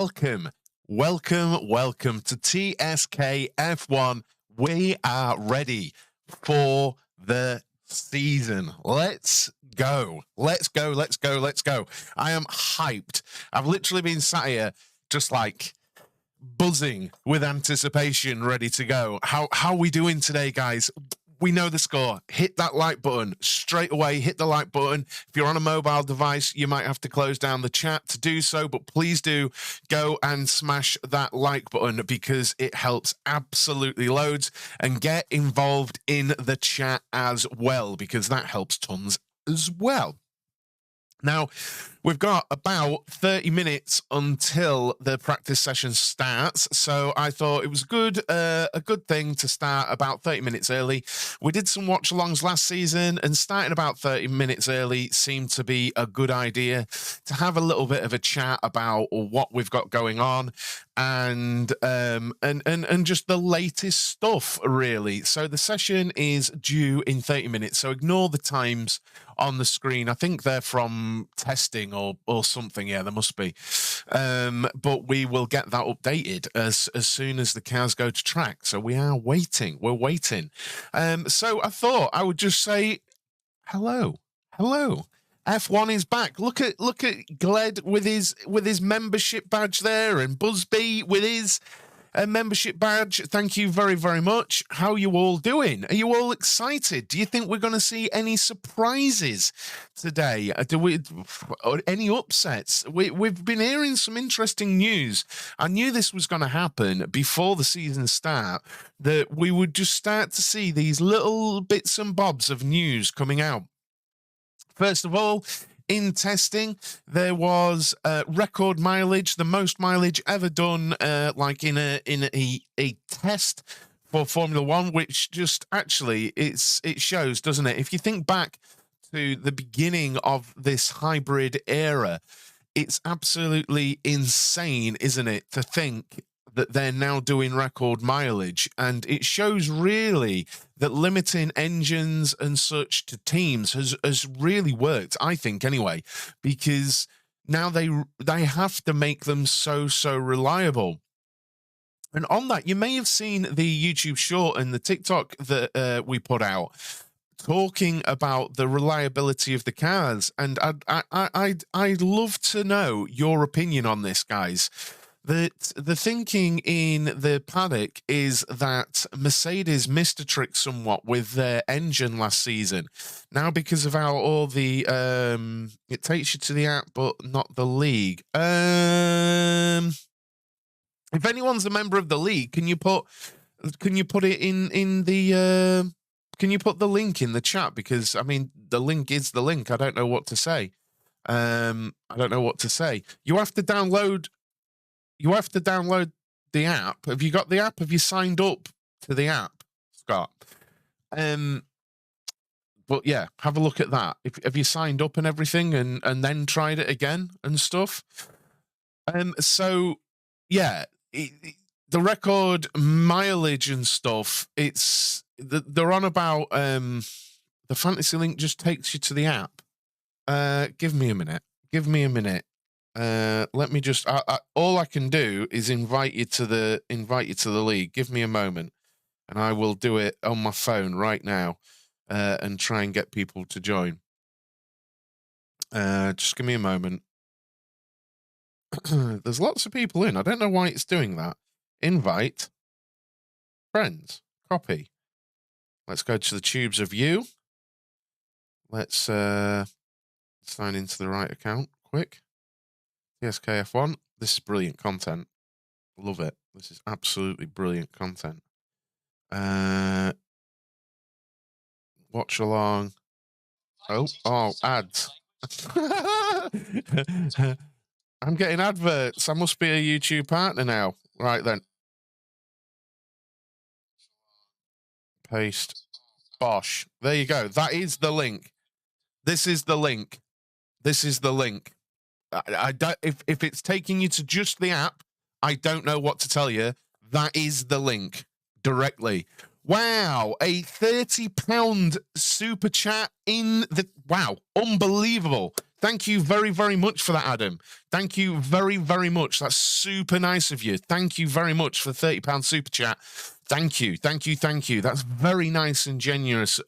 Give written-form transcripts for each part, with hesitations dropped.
Welcome to TSK F1. We are ready for the season. Let's go. I am hyped. I've literally been sat here just like buzzing with anticipation, ready to go. How are we doing today, guys? We know the score. Hit that like button straight away. Hit the like button. If you're on a mobile device, you might have to close down the chat to do so, but please do go and smash that like button because it helps absolutely loads, and get involved in the chat as well because that helps tons as well. Now, we've got about 30 minutes until the practice session starts, so I thought it was a good thing to start about 30 minutes early. We did some watch-alongs last season, and starting about 30 minutes early seemed to be a good idea to have a little bit of a chat about what we've got going on and just the latest stuff, really. So the session is due in 30 minutes, so ignore the times on the screen. I think they're from testing or something. Yeah, there must be. But we will get that updated as soon as the cars go to track. So we are waiting. We're waiting. So I thought I would just say hello. F1 is back. Look at Gled with his membership badge there, and Buzzbee with his membership badge. Thank you very, very much. How are you all doing? Are you all excited? Do you think we're going to see any surprises today? Any upsets? We've been hearing some interesting news. I knew this was going to happen before the season start, that we would just start to see these little bits and bobs of news coming out. First of all, in testing, there was record mileage, the most mileage ever done, like in a test for Formula One, which just actually it shows, doesn't it? If you think back to the beginning of this hybrid era, it's absolutely insane, isn't it, to think that they're now doing record mileage, and it shows really that limiting engines and such to teams has really worked, I think, anyway, because now they have to make them so reliable. And on that, you may have seen the YouTube short and the TikTok that we put out talking about the reliability of the cars, and I'd love to know your opinion on this, guys. The thinking in the paddock is that Mercedes missed a trick somewhat with their engine last season. Now, because of how all the it takes you to the app, but not the league. If anyone's a member of the league, can you put it in the can you put the link in the chat? Because I mean, the link is the link. I don't know what to say. You have to download. You have to download the app. Have you got the app? Have you signed up to the app, Scott? But yeah, have a look at that. Have you signed up and everything, and then tried it again and stuff? So yeah, the record mileage and stuff. They're on about the Fantasy Link just takes you to the app. Give me a minute. Let me just. All I can do is invite you to the league. Give me a moment, and I will do it on my phone right now, and try and get people to join. Just give me a moment. There's lots of people in. I don't know why it's doing that. Invite friends. Copy. Let's go to the tubes of you. Let's sign into the right account quick. TSKF1. This is brilliant content. Love it. This is absolutely brilliant content. Watchalong. Oh, ads. I'm getting adverts. I must be a YouTube partner now. Right then. Paste. Bosh. There you go. That is the link. This is the link. I don't, if it's taking you to just the app, I don't know what to tell you. That is the link directly. Wow, a £30 super chat in the... Wow, unbelievable. Thank you very, very much for that, Adam. Thank you very, very much. That's super nice of you. Thank you very much for £30 super chat. Thank you. Thank you. Thank you. That's very nice and generous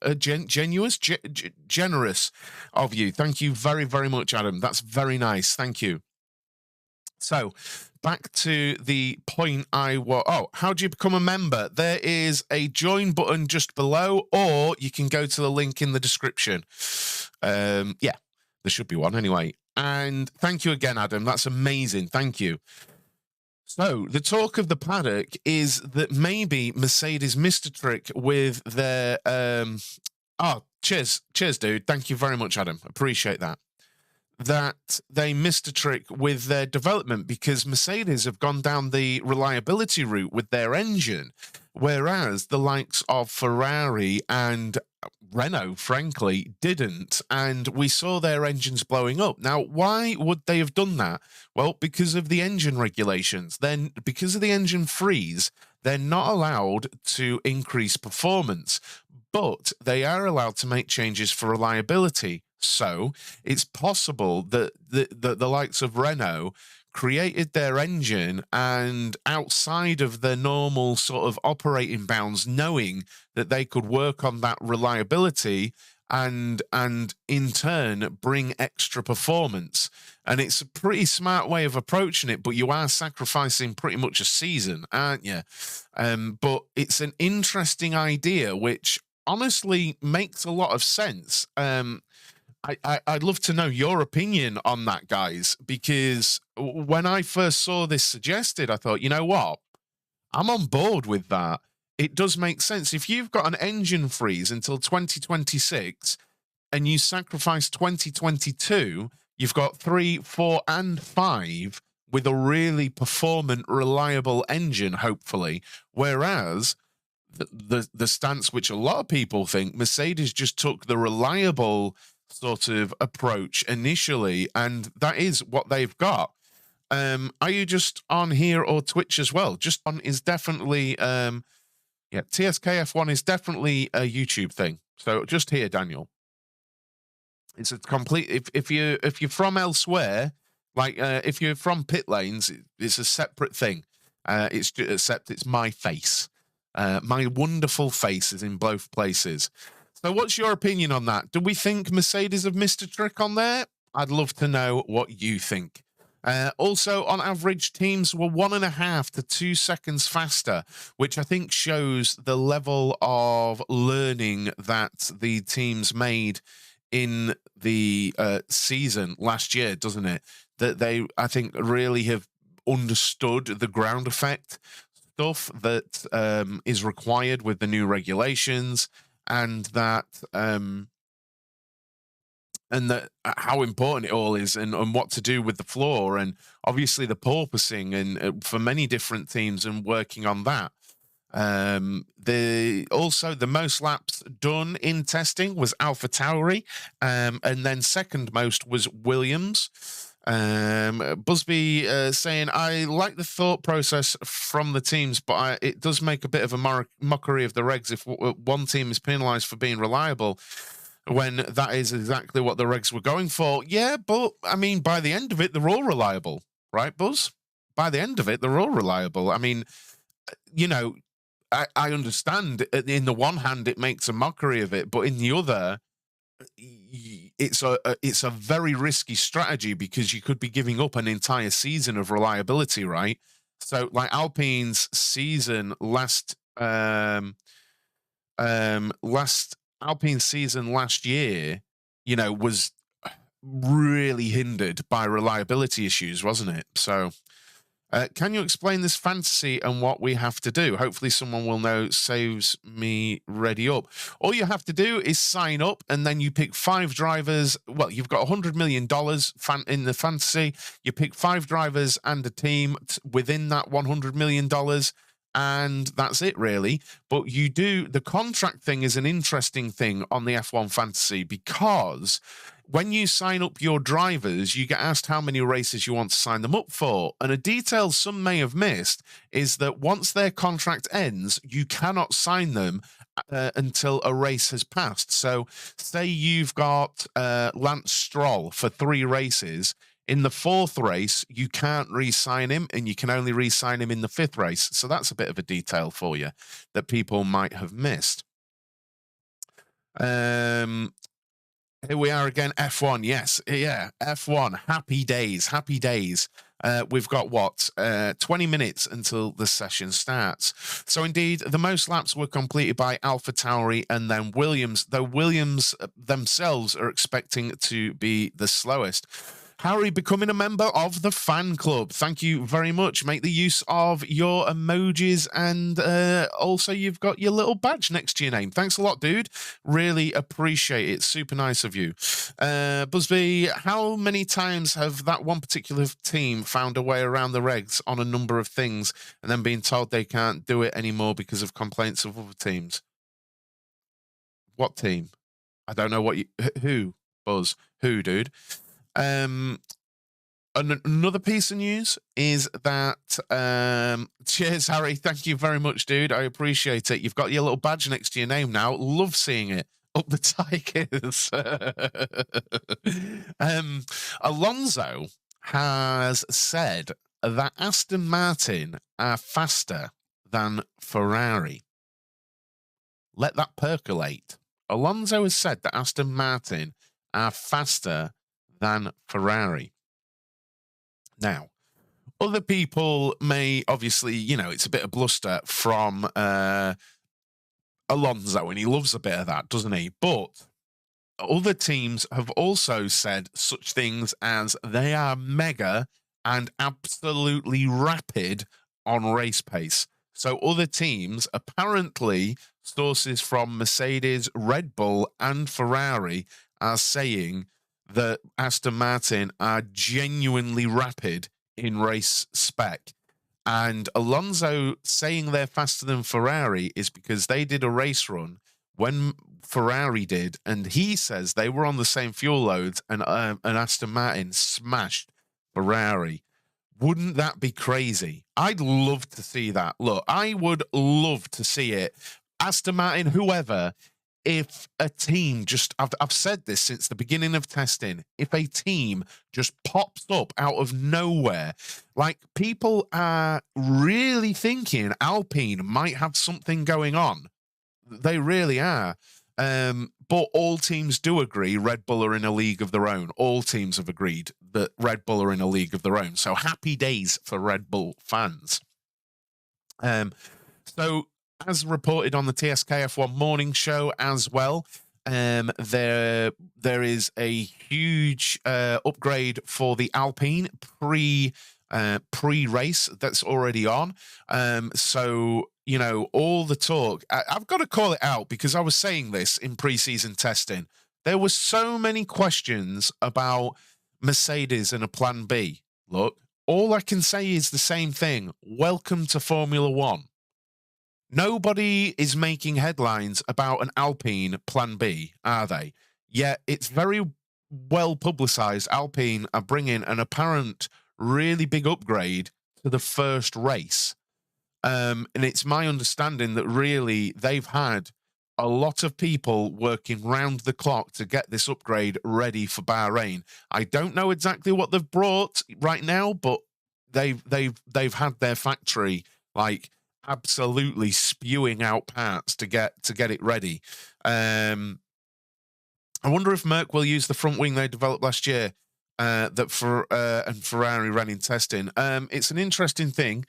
of you. Thank you very, very much, Adam. That's very nice. Thank you. So back to the point how do you become a member? There is a join button just below, or you can go to the link in the description. Yeah, there should be one anyway. And thank you again, Adam. That's amazing. Thank you. So the talk of the paddock is that maybe Mercedes missed a trick with their cheers, dude. Thank you very much, Adam. Appreciate that. That they missed a trick with their development, because Mercedes have gone down the reliability route with their engine, whereas the likes of Ferrari and Renault, frankly, didn't, and we saw their engines blowing up. Now, why would they have done that? Well, because of the engine regulations. Then, because of the engine freeze, they're not allowed to increase performance, but they are allowed to make changes for reliability. So it's possible that the likes of Renault created their engine and outside of the normal sort of operating bounds, knowing that they could work on that reliability and in turn bring extra performance. And it's a pretty smart way of approaching it, but you are sacrificing pretty much a season, aren't you? But it's an interesting idea, which honestly makes a lot of sense. I'd love to know your opinion on that, guys, because when I first saw this suggested, I thought, you know what? I'm on board with that. It does make sense. If you've got an engine freeze until 2026 and you sacrifice 2022, you've got 3, 4, and 5 with a really performant, reliable engine, hopefully. Whereas the stance which a lot of people think, Mercedes just took the reliable sort of approach initially, and that is what they've got. Are you just on here or Twitch as well? Just on is definitely TSKF1 is definitely a YouTube thing. So just here, Daniel. It's a complete if you're from elsewhere, like if you're from pit lanes, it's a separate thing. Except it's my face. My wonderful face is in both places. So what's your opinion on that? Do we think Mercedes have missed a trick on there? I'd love to know what you think. Also, on average, teams were 1.5 to 2 seconds faster, which I think shows the level of learning that the teams made in the season last year, doesn't it? That they, I think, really have understood the ground effect stuff that is required with the new regulations. And that how important it all is, and what to do with the floor, and obviously the porpoising, and for many different teams, and working on that. The most laps done in testing was AlphaTauri, and then second most was Williams. Busby saying, I like the thought process from the teams, but it does make a bit of a mockery of the regs if one team is penalised for being reliable when that is exactly what the regs were going for. Yeah, but I mean, by the end of it, they're all reliable, right, Buzz? By the end of it, they're all reliable. I mean, you know, I understand in the one hand it makes a mockery of it, but in the other, it's a very risky strategy, because you could be giving up an entire season of reliability, right? So like Alpine's season last Alpine's season last year, you know, was really hindered by reliability issues, wasn't it? So can you explain this fantasy and what we have to do? Hopefully someone will know. Saves me ready up. All you have to do is sign up, and then you pick 5 drivers. Well, you've got $100 million in the fantasy. You pick 5 drivers and a team within that $100 million. And that's it, really. But you do, the contract thing is an interesting thing on the F1 fantasy, because when you sign up your drivers, you get asked how many races you want to sign them up for. And a detail some may have missed is that once their contract ends, you cannot sign them until a race has passed. So say you've got Lance Stroll for 3 races. In the 4th race, you can't re-sign him, and you can only re-sign him in the 5th race. So that's a bit of a detail for you that people might have missed. Here we are again, F1. Yes, yeah, F1. Happy days, happy days. We've got, 20 minutes until the session starts. So indeed, the most laps were completed by AlphaTauri and then Williams, though Williams themselves are expecting to be the slowest. Harry becoming a member of the fan club. Thank you very much. Make the use of your emojis, and also you've got your little badge next to your name. Thanks a lot, dude. Really appreciate it. Super nice of you. Busby, how many times have that one particular team found a way around the regs on a number of things and then being told they can't do it anymore because of complaints of other teams? What team? I don't know what you... Who, Buzz? Who, dude? Another piece of news is that cheers, Harry, thank you very much, dude. I appreciate it. You've got your little badge next to your name now. Love seeing it. Up the Tigers. Alonso has said that Aston Martin are faster than Ferrari. Let that percolate. Alonso has said that Aston Martin are faster than Ferrari. Now, other people may obviously, it's a bit of bluster from Alonso, and he loves a bit of that, doesn't he? But other teams have also said such things as they are mega and absolutely rapid on race pace. So other teams, apparently sources from Mercedes, Red Bull, and Ferrari are saying that Aston Martin are genuinely rapid in race spec. And Alonso saying they're faster than Ferrari is because they did a race run when Ferrari did, and he says they were on the same fuel loads, and Aston Martin smashed Ferrari. Wouldn't that be crazy? I'd love to see that. Look, I would love to see it. Aston Martin, whoever... If a team just, I've said this since the beginning of testing, if a team just pops up out of nowhere, like people are really thinking Alpine might have something going on. They really are. But all teams do agree Red Bull are in a league of their own. All teams have agreed that Red Bull are in a league of their own. So happy days for Red Bull fans. So, as reported on the TSK-F1 morning show as well, there is a huge upgrade for the Alpine pre-race that's already on. So, all the talk, I've got to call it out because I was saying this in pre-season testing. There were so many questions about Mercedes and a plan B. Look, all I can say is the same thing. Welcome to Formula One. Nobody is making headlines about an Alpine Plan B, are they? Yet it's very well publicised. Alpine are bringing an apparent really big upgrade to the first race. And it's my understanding that really they've had a lot of people working round the clock to get this upgrade ready for Bahrain. I don't know exactly what they've brought right now, but they've had their factory absolutely spewing out parts to get it ready. I wonder if Merc will use the front wing they developed last year and Ferrari ran in testing. It's an interesting thing.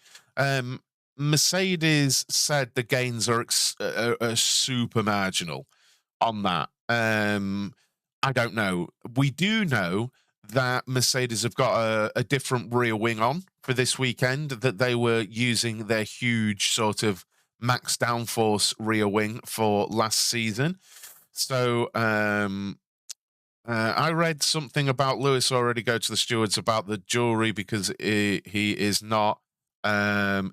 Mercedes said the gains are super marginal on that. I don't know. We do know that Mercedes have got a different rear wing on for this weekend, that they were using their huge sort of max downforce rear wing for last season. So I read something about Lewis already go to the stewards about the jewelry because he is not on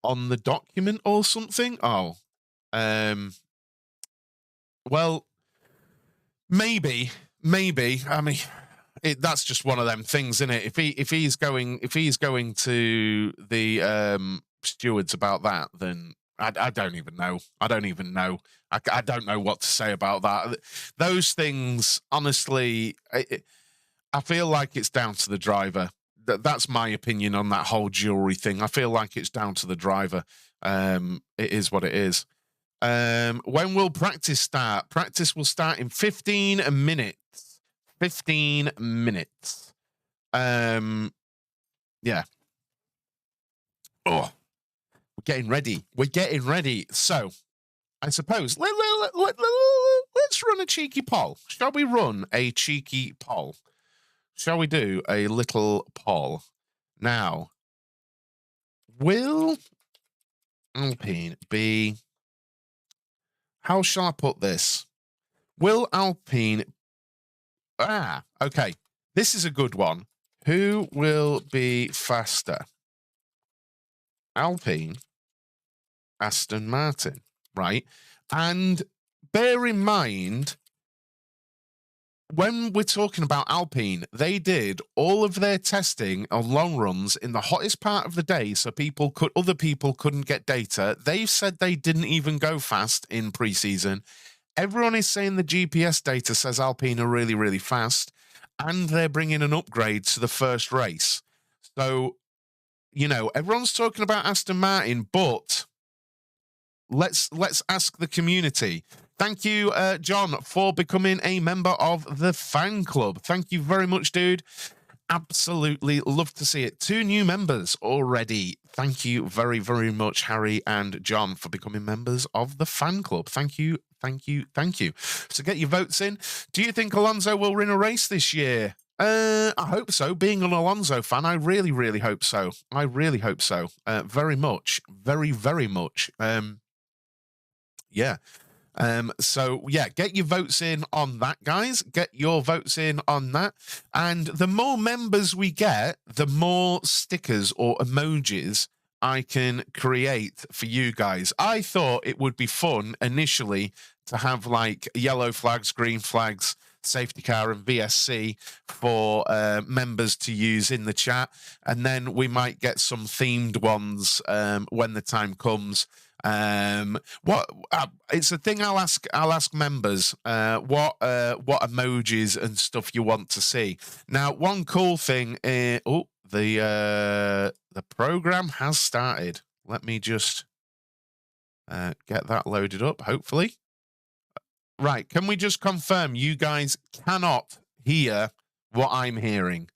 the document or something. Well, maybe. I mean, that's just one of them things, isn't it? If he's going to the stewards about that, then I don't even know. I don't even know. I don't know what to say about that. Those things, honestly, I feel like it's down to the driver. That's my opinion on that whole jewelry thing. I feel like it's down to the driver. It is what it is. When will practice start? Practice will start in 15 minutes. 15 minutes. Yeah. Oh, we're getting ready. We're getting ready. So, I suppose let's run a cheeky poll. Shall we run a cheeky poll? Shall we do a little poll? Now, will Alpine be... How shall I put this? Will Alpine... okay. This is a good one. Who will be faster? Alpine, Aston Martin, right? And bear in mind, when we're talking about Alpine, they did all of their testing on long runs in the hottest part of the day, so other people couldn't get data. They've said they didn't even go fast in pre-season. Everyone is saying the GPS data says Alpine are really, really fast, and they're bringing an upgrade to the first race. So, you know, everyone's talking about Aston Martin, but let's ask the community. Thank you, John, for becoming a member of the fan club. Thank you very much, dude. Absolutely love to see it. 2 new members already. Thank you very, very much, Harry and John, for becoming members of the fan club. Thank you, thank you, thank you. So get your votes in. Do you think Alonso will win a race this year? I hope so. Being an Alonso fan, I really, really hope so. I really hope so. Very much. Very, very much. Yeah. So yeah, get your votes in on that, guys. Get your votes in on that. And the more members we get, the more stickers or emojis I can create for you guys. I thought it would be fun initially to have like yellow flags, green flags, safety car and VSC for members to use in the chat. And then we might get some themed ones when the time comes. It's a thing I'll ask members what emojis and stuff you want to see. Now, one cool thing the program has started. Let me just get that loaded up, hopefully. Right, can we just confirm you guys cannot hear what I'm hearing?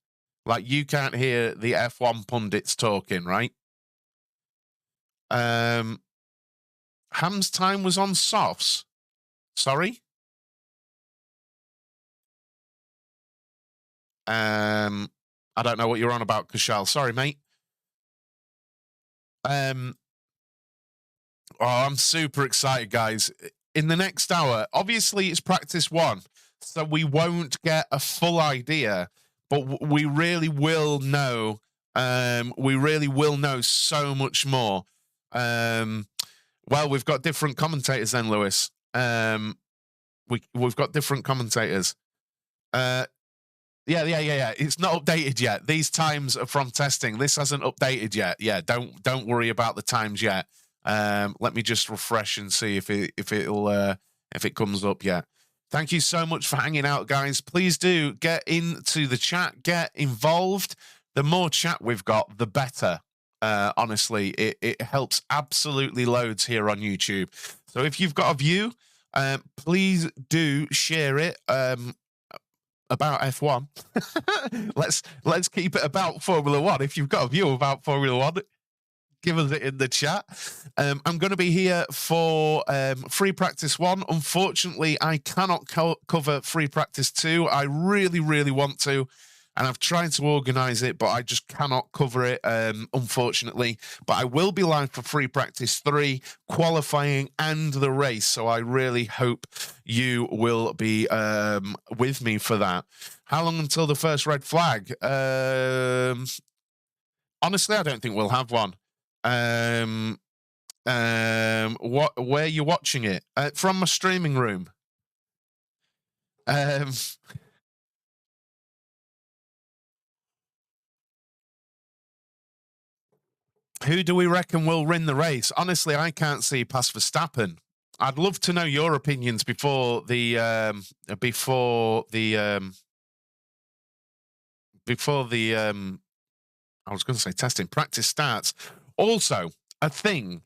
Like, you can't hear the F1 pundits talking, right? Ham's time was on softs. Sorry? I don't know what you're on about, Kushal. Sorry, mate. Oh, I'm super excited, guys. In the next hour, obviously it's practice 1, so we won't get a full idea, but we really will know. We really will know so much more. Well, we've got different commentators then, Lewis. We've got different commentators. Yeah. It's not updated yet. These times are from testing. This hasn't updated yet. Yeah, don't worry about the times yet. Let me just refresh and see if it comes up yet. Thank you so much for hanging out, guys. Please do get into the chat, get involved. The more chat we've got, the better. Honestly, it helps absolutely loads here on YouTube. So if you've got a view, please do share it about F1. let's keep it about Formula 1. If you've got a view about Formula 1, give us it in the chat. I'm going to be here for Free Practice 1. Unfortunately, I cannot cover Free Practice 2. I really, really want to. And I've tried to organise it, but I just cannot cover it, unfortunately. But I will be live for Free Practice 3, qualifying and the race. So I really hope you will be with me for that. How long until the first red flag? Honestly, I don't think we'll have one. Where you're watching it? From my streaming room. Who do we reckon will win the race? Honestly, I can't see past Verstappen. I'd love to know your opinions before the I was going to say testing practice starts. Also, a thing.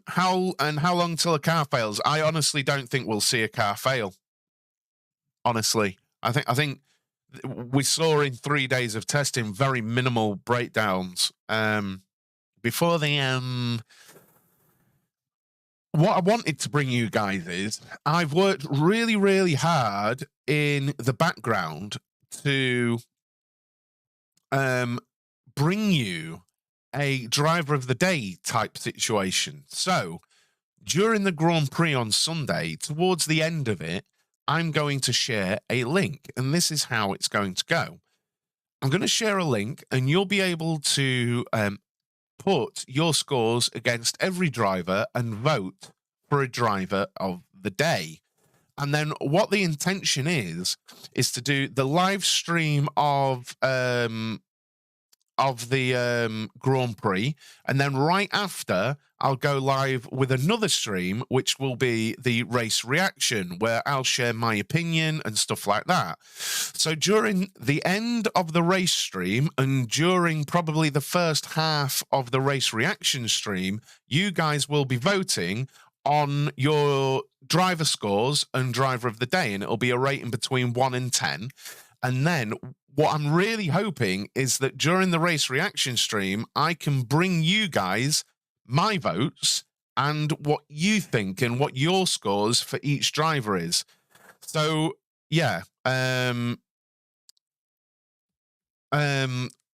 How long till a car fails? I honestly don't think we'll see a car fail. Honestly, I think we saw in 3 days of testing very minimal breakdowns. Before the what I wanted to bring you guys is I've worked really, really hard in the background to bring you a driver of the day type situation. So during the Grand Prix on Sunday, towards the end of it, I'm going to share a link, and this is how it's going to go. I'm going to share a link, and you'll be able to put your scores against every driver and vote for a driver of the day. And then what the intention is to do the live stream of the Grand Prix, and then right after I'll go live with another stream, which will be the race reaction, where I'll share my opinion and stuff like that. So during the end of the race stream and during probably the first half of the race reaction stream, you guys will be voting on your driver scores and driver of the day, and it'll be a rating between 1 and 10. And then what I'm really hoping is that during the race reaction stream, I can bring you guys my votes and what you think and what your scores for each driver is. So, yeah.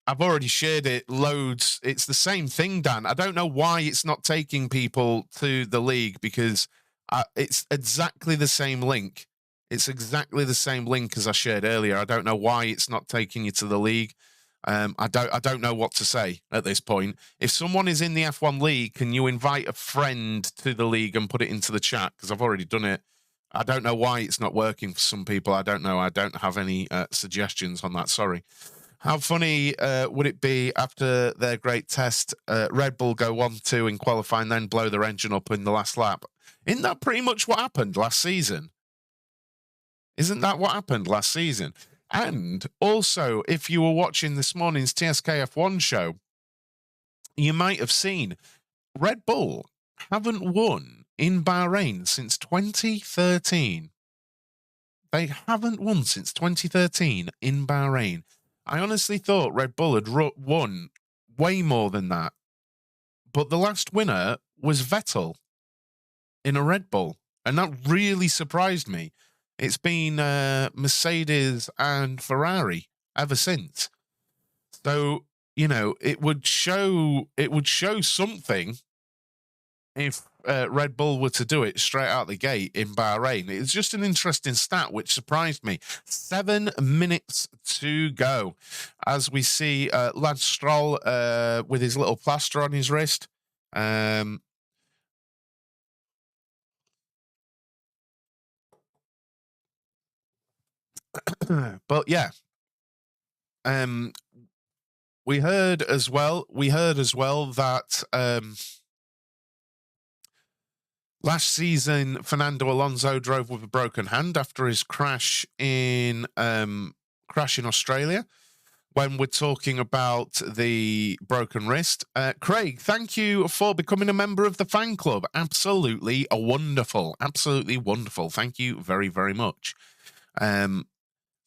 I've already shared it loads. It's the same thing, Dan. I don't know why it's not taking people to the league, because it's exactly the same link. It's exactly the same link as I shared earlier. I don't know why it's not taking you to the league. I don't know what to say at this point. If someone is in the F1 league, can you invite a friend to the league and put it into the chat? Because I've already done it. I don't know why it's not working for some people. I don't know. I don't have any suggestions on that. Sorry. How funny would it be after their great test, Red Bull go 1-2 in qualifying, then blow their engine up in the last lap? Isn't that pretty much what happened last season? Isn't that what happened last season? And also, if you were watching this morning's TSKF1 show, you might have seen Red Bull haven't won in Bahrain since 2013. They haven't won since 2013 in Bahrain. I honestly thought Red Bull had won way more than that. But the last winner was Vettel in a Red Bull. And that really surprised me. It's been Mercedes and Ferrari ever since. So, you know, it would show something if Red Bull were to do it straight out the gate in Bahrain. It's just an interesting stat which surprised me. 7 minutes to go as we see Lance Stroll with his little plaster on his wrist. But yeah, we heard as well that last season Fernando Alonso drove with a broken hand after his crash in Australia. When we're talking about the broken wrist, Craig, thank you for becoming a member of the fan club. Absolutely wonderful. Absolutely wonderful. Thank you very, very much.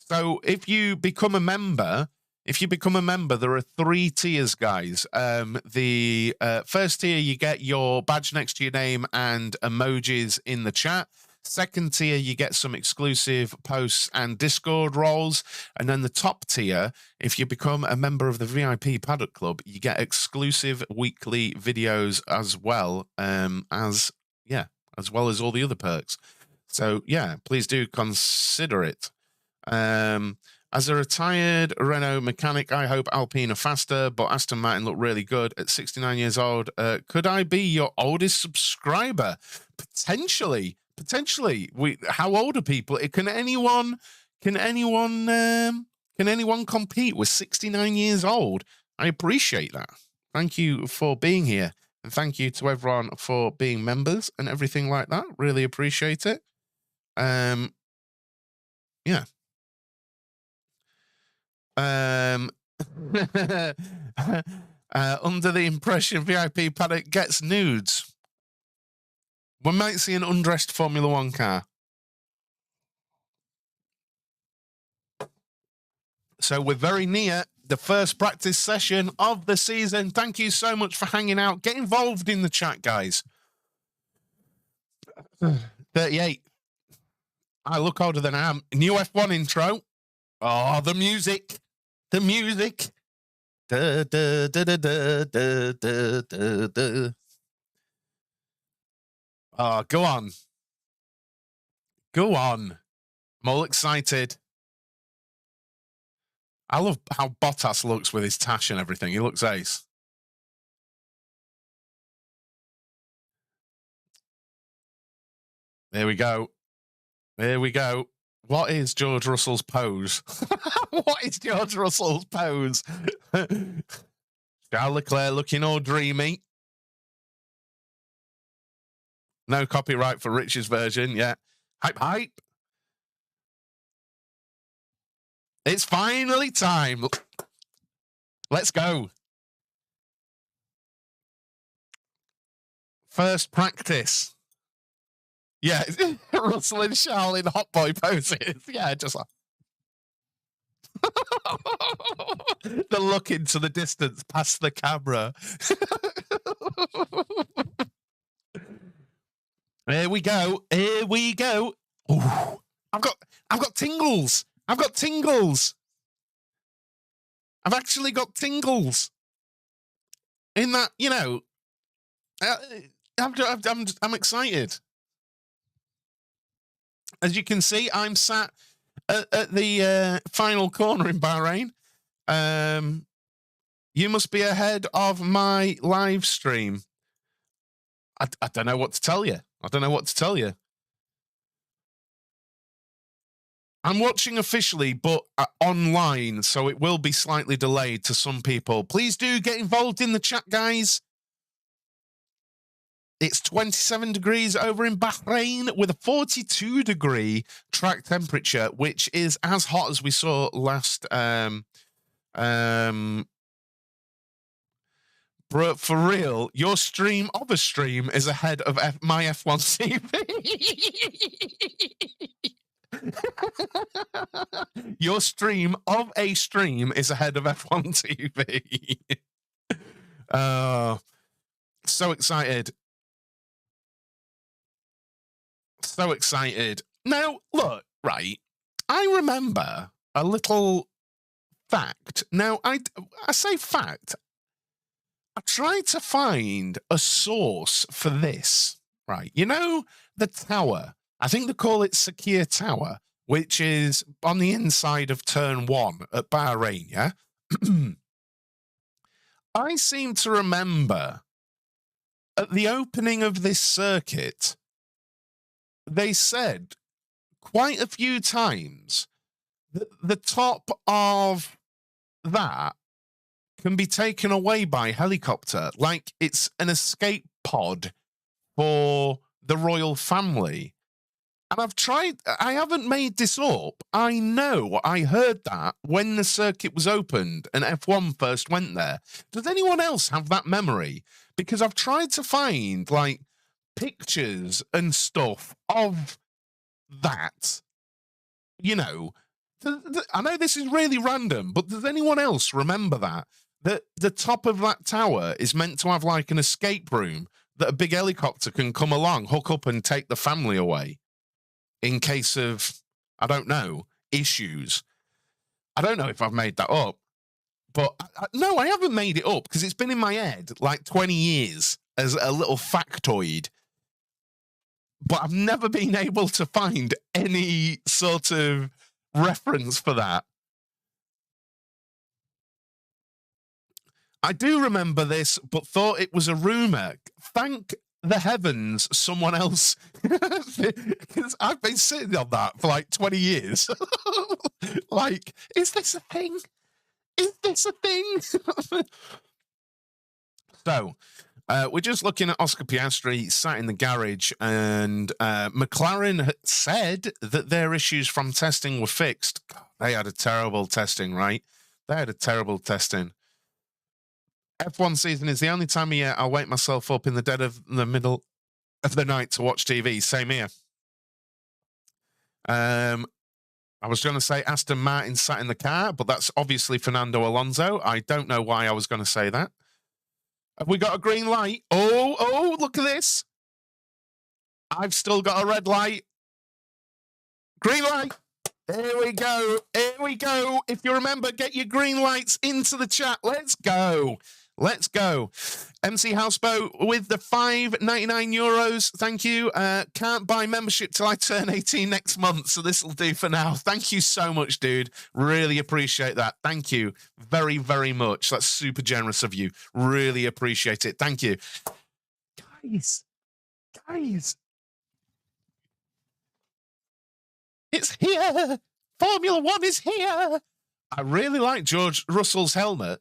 So if you become a member, there are 3 tiers, guys. The first tier, you get your badge next to your name and emojis in the chat. Second tier, you get some exclusive posts and Discord roles. And then the top tier, if you become a member of the VIP Paddock Club, you get exclusive weekly videos as well as all the other perks. So yeah, please do consider it. As a retired Renault mechanic, I hope Alpine are faster, but Aston Martin look really good at 69 years old. Could I be your oldest subscriber? Potentially. How old are people? Can anyone compete with 69 years old? I appreciate that. Thank you for being here. And thank you to everyone for being members and everything like that. Really appreciate it. Yeah. Under the impression VIP paddock gets nudes. We might see an undressed Formula One car. So we're very near the first practice session of the season. Thank you so much for hanging out. Get involved in the chat, guys. 38. I look older than I am. New F1 intro. Oh, the music. The music. Da, da, da, da, da, da, da, da. Oh, go on. Go on. I'm all excited. I love how Bottas looks with his tash and everything. He looks ace. There we go. There we go. What is George Russell's pose? What is George Russell's pose? Charles Leclerc looking all dreamy. No copyright for Rich's version. Yeah. Hype, hype. It's finally time. Let's go. First practice. Yeah, Russell and Charles in hot boy poses. Yeah, just like the look into the distance past the camera. Here we go. Here we go. Ooh, I've got tingles. I've got tingles. I've actually got tingles. In that, you know, I'm excited. As you can see, I'm sat at the final corner in Bahrain. You must be ahead of my live stream. I don't know what to tell you. I don't know what to tell you. I'm watching officially, but online, so it will be slightly delayed to some people. Please do get involved in the chat, guys. It's 27 degrees over in Bahrain with a 42-degree track temperature, which is as hot as we saw last. Bro, for real, your stream of a stream is ahead of my F1 TV. Your stream of a stream is ahead of F1 TV. So excited. So excited. Now, look, right. I remember a little fact. Now, I say fact. I tried to find a source for this, right? You know, the tower. I think they call it Sakir Tower, which is on the inside of Turn 1 at Bahrain, yeah? I seem to remember at the opening of this circuit, they said quite a few times that the top of that can be taken away by helicopter, like it's an escape pod for the royal family. And I haven't made this up. I know I heard that when the circuit was opened and F1 first went there. Does anyone else have that memory? Because I've tried to find, like, pictures and stuff of that. You know, I know this is really random, but does anyone else remember that? That the top of that tower is meant to have, like, an escape room that a big helicopter can come along, hook up and take the family away in case of, I don't know, issues. I don't know if I've made that up, but no, I haven't made it up because it's been in my head like 20 years as a little factoid, but I've never been able to find any sort of reference for that. I do remember this, but thought it was a rumor. Thank the heavens someone else, because I've been sitting on that for like 20 years. Like, is this a thing? Is this a thing? So, we're just looking at Oscar Piastri sat in the garage, and McLaren had said that their issues from testing were fixed. God, they had a terrible testing, right? They had a terrible testing. F1 season is the only time of year I'll wake myself up in the dead of the middle of the night to watch TV. Same here. I was going to say Aston Martin sat in the car, but that's obviously Fernando Alonso. I don't know why I was going to say that. Have we got a green light? Oh, look at this. I've still got a red light. Green light. There we go. Here we go. If you remember, get your green lights into the chat. Let's go. Let's go. MC Houseboat with the €5.99. Thank you. Can't buy membership till I turn 18 next month, so this will do for now. Thank you so much, dude. Really appreciate that. Thank you very, very much. That's super generous of you. Really appreciate it. Thank you. Guys. It's here. Formula One is here. I really like George Russell's helmet.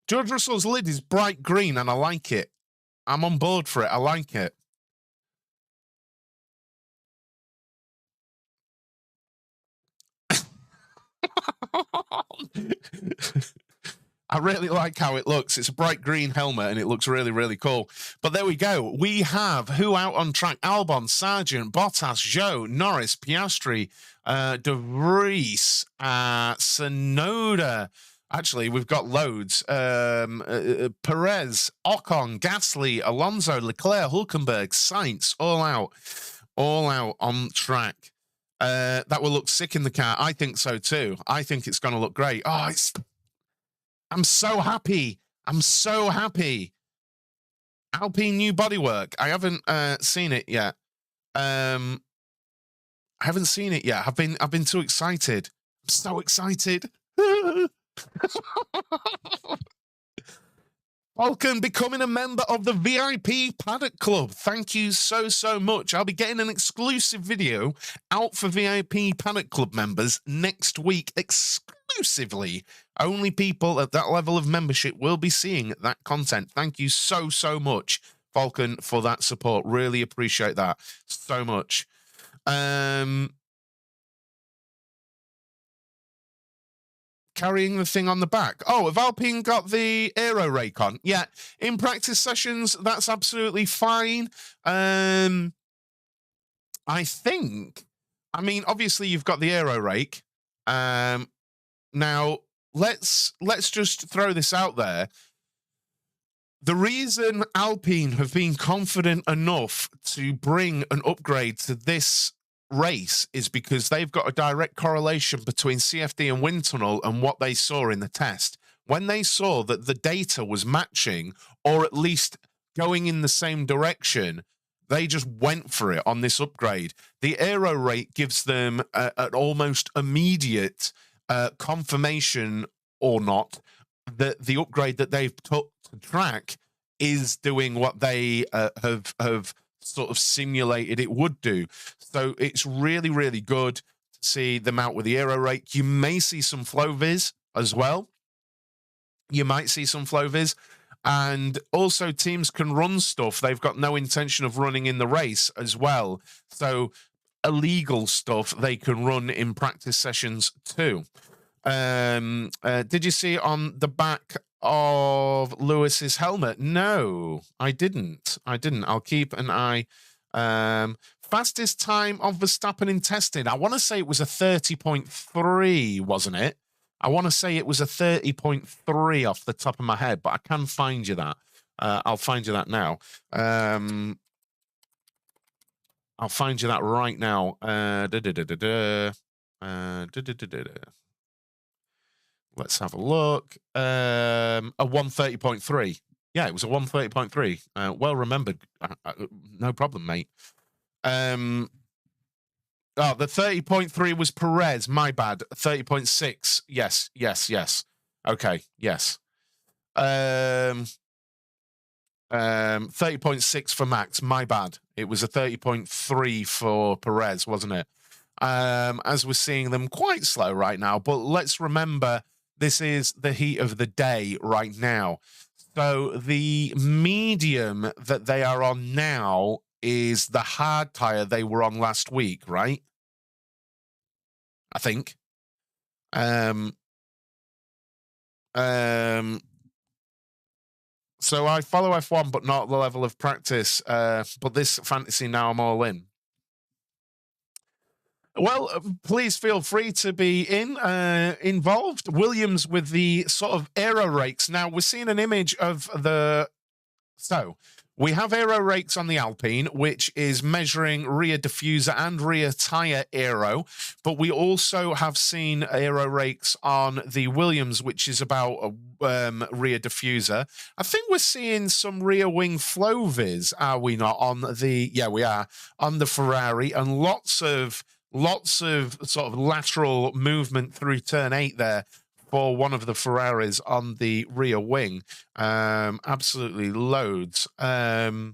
George Russell's lid is bright green, and I like it. I'm on board for it. I like it. I really like how it looks. It's a bright green helmet, and it looks really, really cool. But there we go. We have who out on track? Albon, Sargent, Bottas, Zhou, Norris, Piastri, De Vries, Tsunoda. Actually, we've got loads. Perez, Ocon, Gasly, Alonso, Leclerc, Hulkenberg, Sainz, all out on track. That will look sick in the car. I think so too. I think it's going to look great. Oh, I'm so happy. I'm so happy. Alpine new bodywork. I haven't seen it yet. I haven't seen it yet. I've been too excited. I'm so excited. Falcon becoming a member of the VIP Paddock Club. Thank you so much. I'll be getting an exclusive video out for VIP Paddock Club members next week exclusively. Only people at that level of membership will be seeing that content. Thank you so much, Falcon, for that support. Really appreciate that so much. Carrying the thing on the back. Oh, have Alpine got the Aero rake on? Yeah, in practice sessions, that's absolutely fine. I mean, obviously you've got the Aero rake. Now, let's just throw this out there. The reason Alpine have been confident enough to bring an upgrade to this race is because they've got a direct correlation between CFD and wind tunnel and what they saw in the test. When they saw that the data was matching, or at least going in the same direction, they just went for it on this upgrade. The Aero rate gives them an almost immediate confirmation or not that the upgrade that they've took to track is doing what they have sort of simulated it would do. So it's really, really good to see them out with the Aero rate. You may see some flow viz as well. You might see some flow viz. And also teams can run stuff they've got no intention of running in the race as well. So illegal stuff they can run in practice sessions too. Did you see on the back of Lewis's helmet? No, I didn't. I'll keep an eye. Fastest time of Verstappen in testing. I want to say it was a 30.3, wasn't it? I want to say it was a 30.3 off the top of my head, but I can find you that. I'll find you that now. I'll find you that right now. Let's have a look. A 130.3. Yeah, it was a 130.3. Well remembered. No problem, mate. Oh, the 30.3 was Perez. My bad. 30.6. Yes. Okay, yes. 30.6 for Max. My bad. It was a 30.3 for Perez, wasn't it? as we're seeing them quite slow right now. But let's remember, this is the heat of the day right now. So the medium that they are on now is the hard tire they were on last week, right? I think. So I follow F1, but not at the level of practice. But this fantasy now, I'm all in. Well, please feel free to be involved. Williams with the sort of aero rakes. Now, we're seeing an image of the... So, we have aero rakes on the Alpine, which is measuring rear diffuser and rear tyre aero. But we also have seen aero rakes on the Williams, which is about rear diffuser. I think we're seeing some rear wing flow vis, are we not, on the... Yeah, we are. On the Ferrari, and lots of sort of lateral movement through turn 8 there for one of the Ferraris on the rear wing. Absolutely loads. Yeah,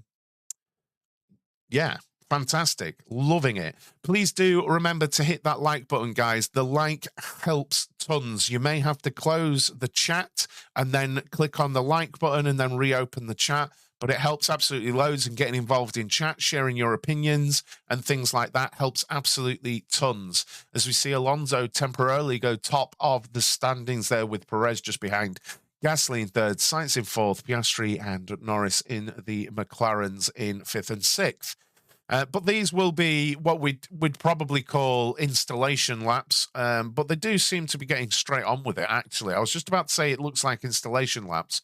fantastic. Loving it. Please do remember to hit that like button, guys. The like helps tons. You may have to close the chat and then click on the like button and then reopen the chat. But it helps absolutely loads, and getting involved in chat, sharing your opinions and things like that helps absolutely tons. As we see Alonso temporarily go top of the standings there, with Perez just behind, Gasly in third, Sainz in fourth, Piastri and Norris in the McLarens in fifth and sixth. But these will be what we'd probably call installation laps, but they do seem to be getting straight on with it, actually. I was just about to say it looks like installation laps.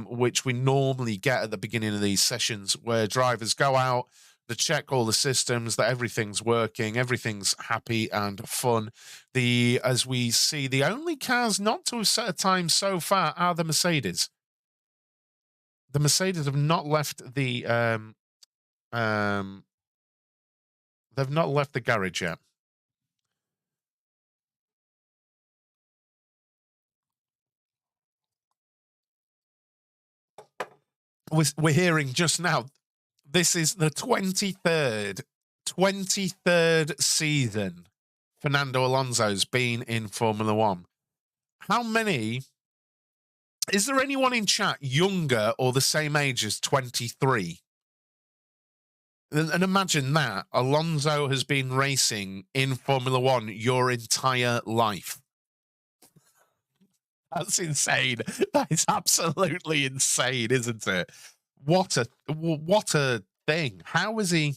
Which we normally get at the beginning of these sessions, where drivers go out, they check all the systems, that everything's working, everything's happy and fun. As we see, the only cars not to have set a time so far are the Mercedes. The Mercedes have not left the they've not left the garage yet. We're hearing just now, this is the 23rd season Fernando Alonso's been in Formula One. How many... Is there anyone in chat younger or the same age as 23? And imagine that. Alonso has been racing in Formula One your entire life. That's insane. That is absolutely insane, isn't it? What a thing. How is he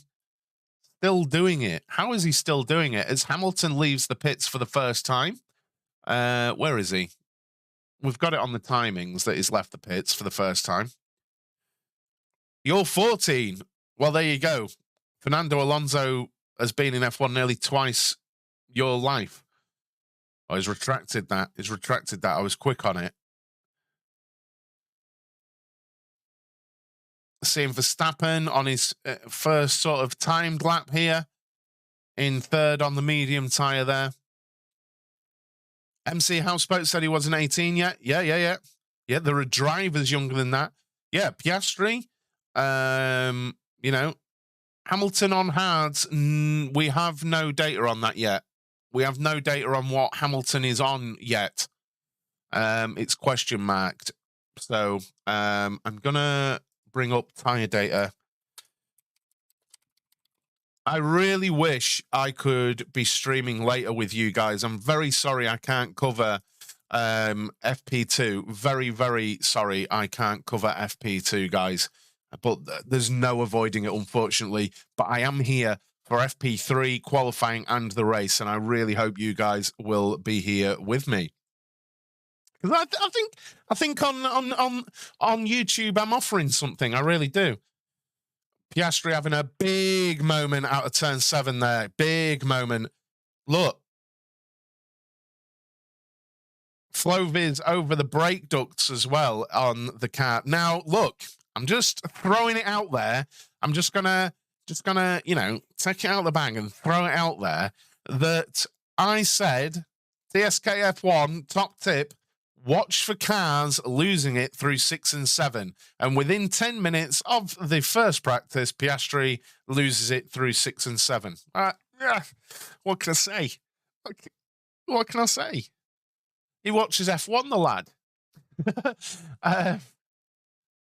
still doing it? How is he still doing it? As Hamilton leaves the pits for the first time. Where is he? We've got it on the timings that he's left the pits for the first time. You're 14. Well, there you go. Fernando Alonso has been in F1 nearly twice your life. Oh, he's retracted that. I was quick on it. Seeing Verstappen on his first sort of timed lap here, in third on the medium tyre there. MC Houseboat said he wasn't 18 yet. Yeah. There are drivers younger than that. Yeah, Piastri. You know, Hamilton on hards. We have no data on that yet. We have no data on what Hamilton is on yet. It's question marked. So I'm gonna bring up tyre data. I really wish I could be streaming later with you guys. I'm very sorry I can't cover FP2. Very, very sorry I can't cover FP2, guys. But there's no avoiding it, unfortunately. But I am here for FP3 qualifying and the race, and I really hope you guys will be here with me. Because I think on YouTube I'm offering something. I really do. Piastri having a big moment out of turn 7 there. Big moment. Look. Flow viz over the brake ducts as well on the car. Now, look, I'm just throwing it out there. I'm just gonna, you know, take it out of the bag and throw it out there that I said, TSKF1, top tip, watch for cars losing it through 6 and 7. And within 10 minutes of the first practice, Piastri loses it through 6 and 7. Yeah. What can I say? What can I say? He watches F1, the lad. I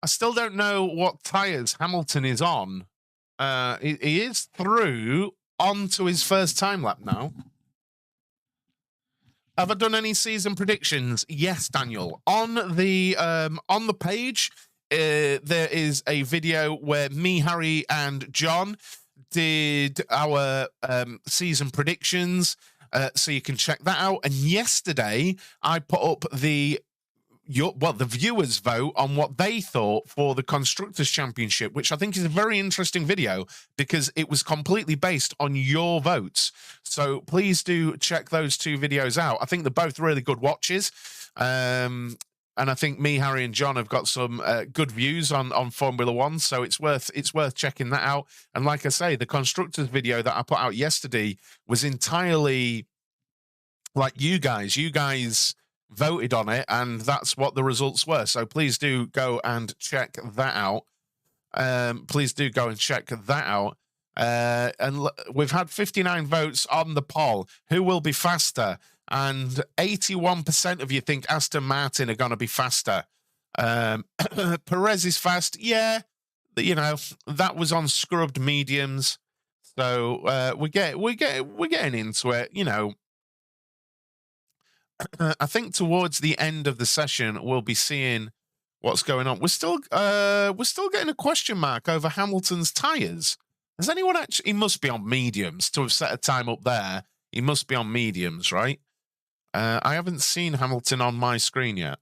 still don't know what tyres Hamilton is on. He is through onto his first time lap now. Have I done any season predictions? Yes, Daniel. On the page, there is a video where me, Harry, and John did our season predictions. So you can check that out. And yesterday, I put up the viewers vote on what they thought for the Constructors' Championship, which I think is a very interesting video because it was completely based on your votes. So please do check those two videos out. I think they're both really good watches. And I think me, Harry, and John have got some good views on Formula One, so it's worth checking that out. And like I say, the Constructors video that I put out yesterday was entirely like you guys voted on it, and that's what the results were. So please do go and check that out. And we've had 59 votes on the poll. Who will be faster? And 81% of you think Aston Martin are going to be faster. Perez is fast. Yeah, that was on scrubbed mediums. So we're getting into it. I think towards the end of the session, we'll be seeing what's going on. We're still getting a question mark over Hamilton's tyres. Has anyone actually? He must be on mediums to have set a time up there. He must be on mediums, right? I haven't seen Hamilton on my screen yet.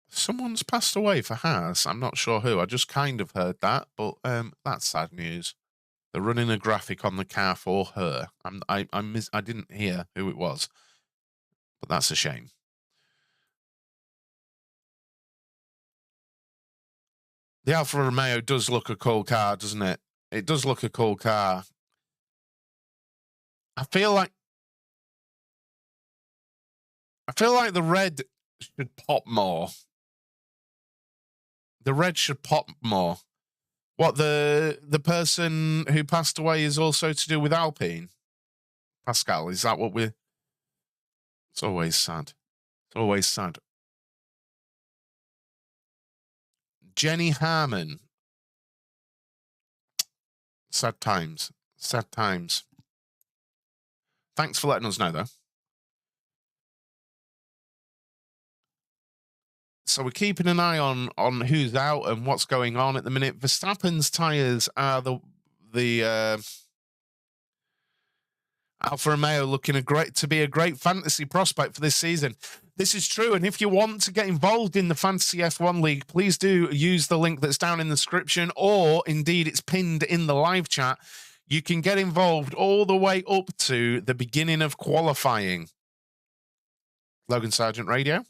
Someone's passed away for Haas. I'm not sure who. I just kind of heard that, but that's sad news. They're running a graphic on the car for her. I didn't hear who it was, but that's a shame. The Alfa Romeo does look a cool car, doesn't it? It does look a cool car. I feel like the red should pop more. The red should pop more. What, the person who passed away is also to do with Alpine? Pascal, is that what we're... It's always sad. It's always sad. Jenny Harmon. Sad times. Sad times. Thanks for letting us know, though. So we're keeping an eye on who's out and what's going on at the minute. Verstappen's tyres are the Alfa Romeo looking to be a great fantasy prospect for this season. This is true, and if you want to get involved in the Fantasy F1 League, please do use the link that's down in the description, or indeed it's pinned in the live chat. You can get involved all the way up to the beginning of qualifying. Logan Sargent Radio.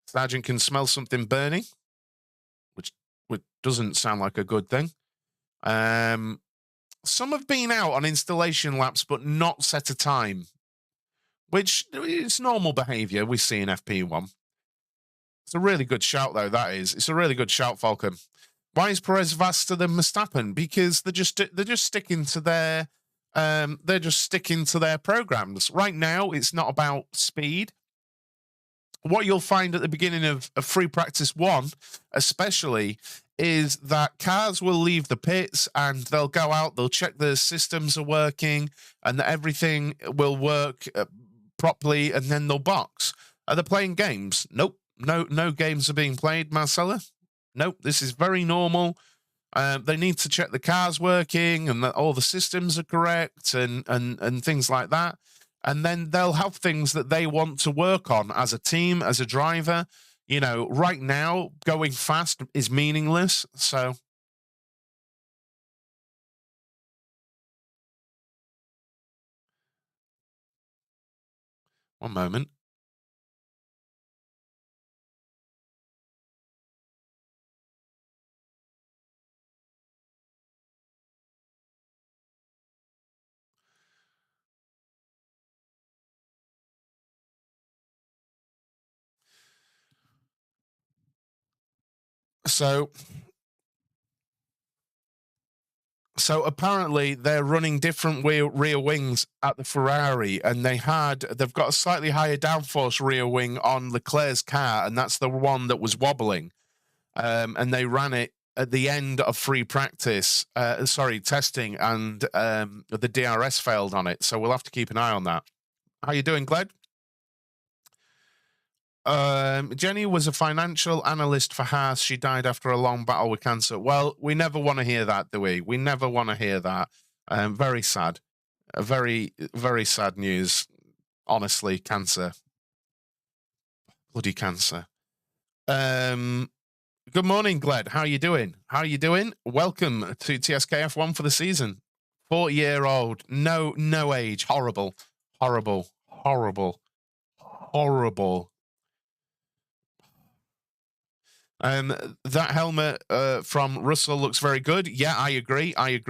Sargent can smell something burning, which doesn't sound like a good thing. Some have been out on installation laps, but not set a time, which is normal behaviour we see in FP1. It's a really good shout, though, that is. It's a really good shout, Falcon. Why is Perez faster than Verstappen? Because they're just sticking to their programs. Right now, it's not about speed. What you'll find at the beginning of Free Practice 1, especially, is that cars will leave the pits and they'll go out, they'll check the systems are working and that everything will work properly, and then they'll box. Are they playing games? Nope. No games are being played, Marcella. Nope. This is very normal. They need to check the car's working and that all the systems are correct and things like that. And then they'll have things that they want to work on as a team, as a driver. Right now, going fast is meaningless. So, one moment. So apparently they're running different rear wings at the Ferrari, and they've got a slightly higher downforce rear wing on Leclerc's car, and that's the one that was wobbling. And they ran it at the end of free practice, testing, and the DRS failed on it. So we'll have to keep an eye on that. How you doing, Gled? Jenny was a financial analyst for Haas. She died after a long battle with cancer. Well, we never want to hear that, do we? We never want to hear that. Very sad. Very, very sad news. Honestly, cancer. Bloody cancer. Good morning, Gled. How are you doing? Welcome to TSKF1 for the season. 40-year-old. No age. Horrible. That helmet from Russell looks very good. Yeah, I agree. I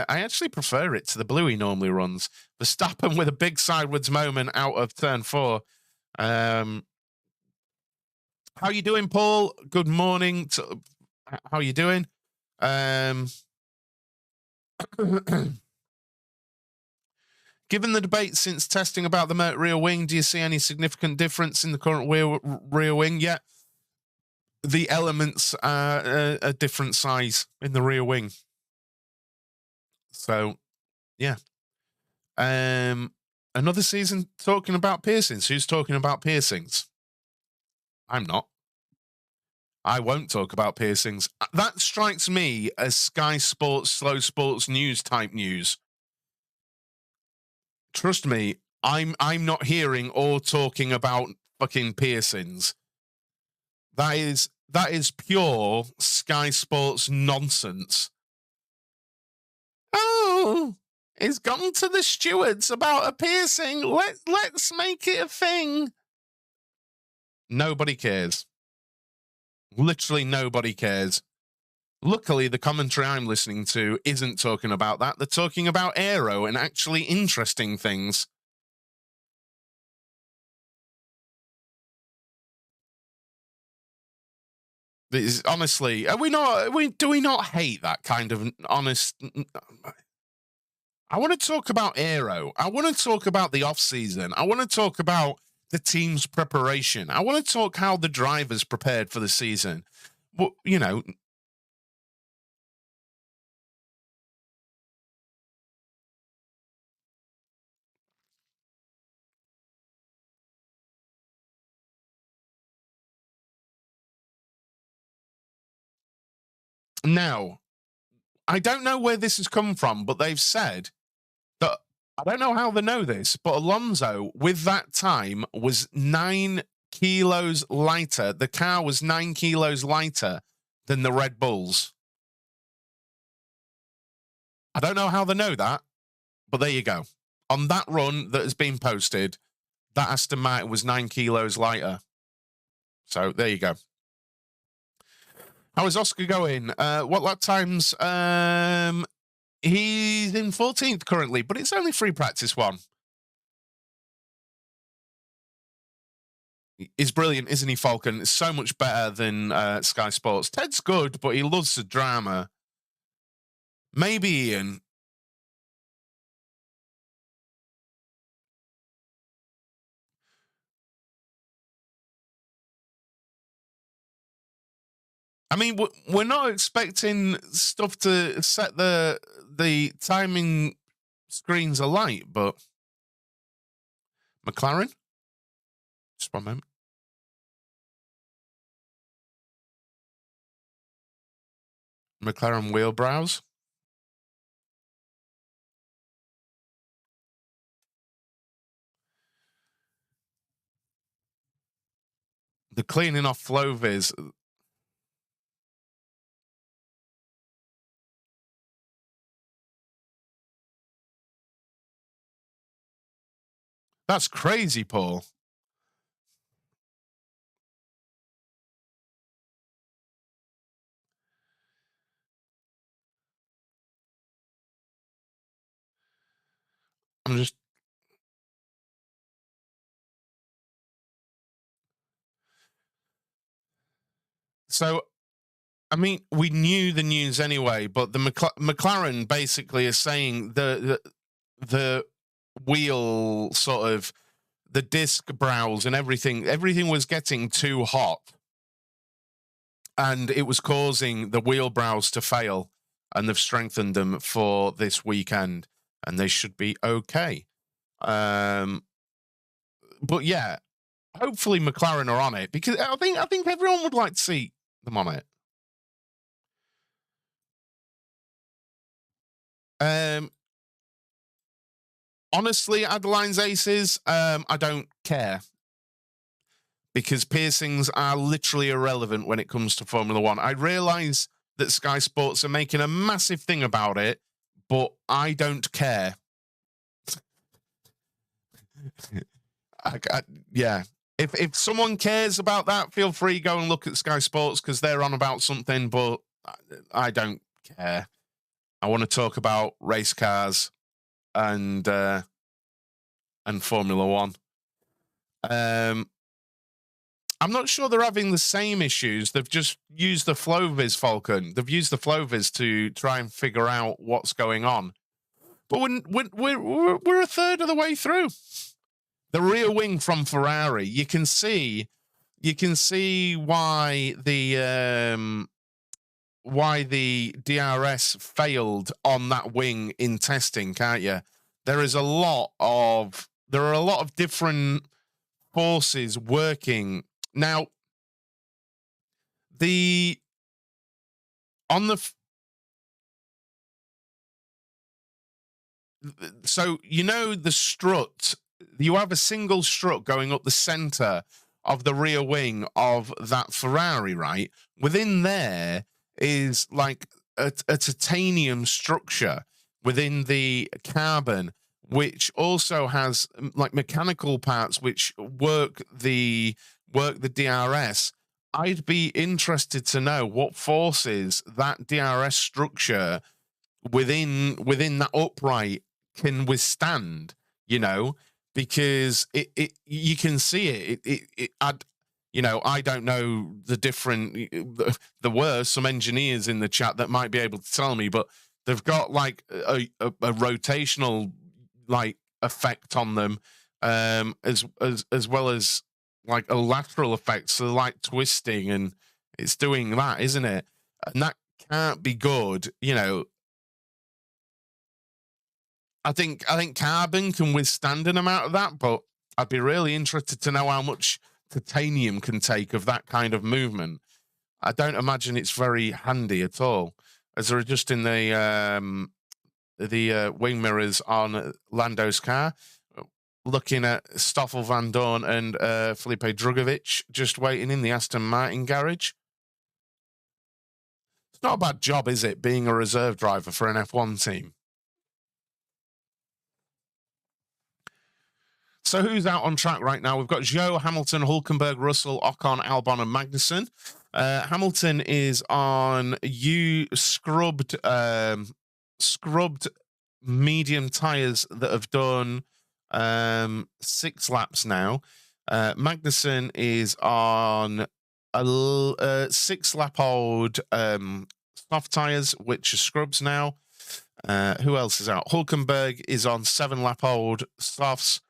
actually prefer it to the blue he normally runs. Verstappen with a big sideways moment out of turn 4. How you doing, Paul? Good morning. How you doing? Given the debate since testing about the rear wing, do you see any significant difference in the current rear wing yet? The elements are a different size in the rear wing. So, yeah. Another season talking about piercings. Who's talking about piercings? I'm not. I won't talk about piercings. That strikes me as Sky Sports, Slow Sports News type news. Trust me, I'm not hearing or talking about fucking piercings. That is pure Sky Sports nonsense. Oh, it's gone to the stewards about a piercing. Let's make it a thing. Nobody cares. Literally nobody cares. Luckily, the commentary I'm listening to isn't talking about that. They're talking about Aero and actually interesting things. This, honestly, do we not hate that kind of honest? I want to talk about Aero. I want to talk about the off season. I want to talk about the team's preparation. I want to talk how the drivers prepared for the season. Well, you know. Now, I don't know where this has come from, but they've said that, I don't know how they know this, but Alonso, with that time, was 9 kilos lighter. The car was 9 kilos lighter than the Red Bulls. I don't know how they know that, but there you go. On that run that has been posted, that Aston Martin was 9 kilos lighter. So there you go. How is Oscar going? What lap times? He's in 14th currently, but it's only free practice 1. He's brilliant, isn't he, Falcon? It's so much better than Sky Sports. Ted's good, but he loves the drama. Maybe Ian. I mean, we're not expecting stuff to set the timing screens alight, but McLaren? Just one moment. McLaren wheel browse. The cleaning off flow viz. That's crazy, Paul. I'm just. So I mean, we knew the news anyway, but the McLaren basically is saying the wheel sort of the disc brows and everything was getting too hot, and it was causing the wheel brows to fail, and they've strengthened them for this weekend, and they should be okay. But yeah, hopefully McLaren are on it, because I think everyone would like to see them on it. Honestly, Adeline's aces, I don't care, because piercings are literally irrelevant when it comes to Formula One. I realise that Sky Sports are making a massive thing about it, but I don't care. Yeah. If someone cares about that, feel free, go and look at Sky Sports, because they're on about something, but I don't care. I want to talk about race cars and Formula One. I'm not sure they're having the same issues. They've just used the FlowViz, Falcon. They've used the FlowViz to try and figure out what's going on. But we're a third of the way through. The rear wing from Ferrari, you can see why the DRS failed on that wing in testing, can't you? There are a lot of different forces working now. So you know the strut. You have a single strut going up the center of the rear wing of that Ferrari, right? Within there is like a titanium structure within the carbon, which also has like mechanical parts which work the DRS. I'd be interested to know what forces that DRS structure within that upright can withstand, you know, because it you can see it. I don't know the different. There were some engineers in the chat that might be able to tell me, but they've got like a rotational like effect on them, as well as like a lateral effect, so like twisting, and it's doing that, isn't it? And that can't be good, you know. I think carbon can withstand an amount of that, but I'd be really interested to know how much titanium can take of that kind of movement. I don't imagine it's very handy at all, as they're adjusting the wing mirrors on Lando's car. Looking at Stoffel Van Dorn and Felipe Drugovich just waiting in the Aston Martin garage. It's not a bad job, is it, being a reserve driver for an F1 team? So who's out on track right now? We've got Zhou, Hamilton, Hülkenberg, Russell, Ocon, Albon, and Magnussen. Hamilton is on scrubbed medium tyres that have done 6 laps now. Magnussen is on a 6-lap-old soft tyres, which are scrubs now. Who else is out? Hülkenberg is on 7-lap-old softs.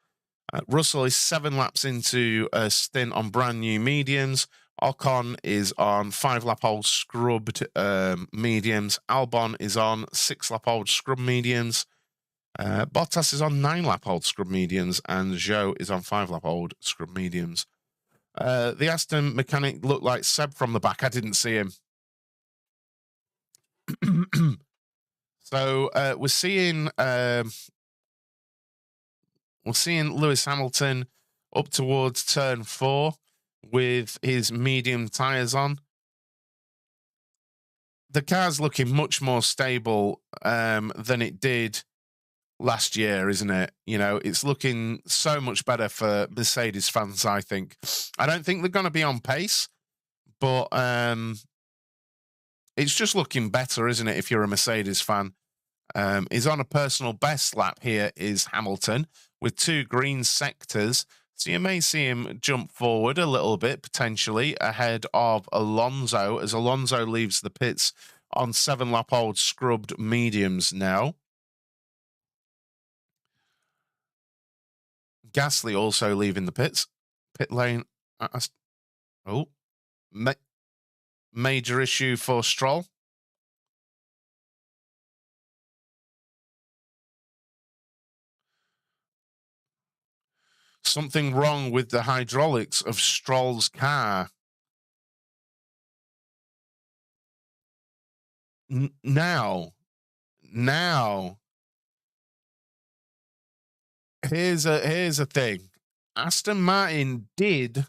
Russell is 7 laps into a stint on brand new mediums. Ocon is on 5-lap-old scrubbed mediums. Albon is on 6-lap-old scrub mediums. Bottas is on 9-lap-old scrub mediums, and Zhou is on 5-lap-old scrub mediums. The Aston mechanic looked like Seb from the back. I didn't see him. So we're seeing Lewis Hamilton up towards turn 4 with his medium tyres on. The car's looking much more stable than it did last year, isn't it? You know, it's looking so much better for Mercedes fans, I think. I don't think they're going to be on pace, but it's just looking better, isn't it, if you're a Mercedes fan? He's on a personal best lap here is Hamilton with 2 green sectors, So you may see him jump forward a little bit, potentially, ahead of Alonso, as Alonso leaves the pits on 7-lap-old scrubbed mediums now. Gasly also leaving the pits. Pit lane. Oh, major issue for Stroll. Something wrong with the hydraulics of Stroll's car. Now, here's a thing. Aston Martin did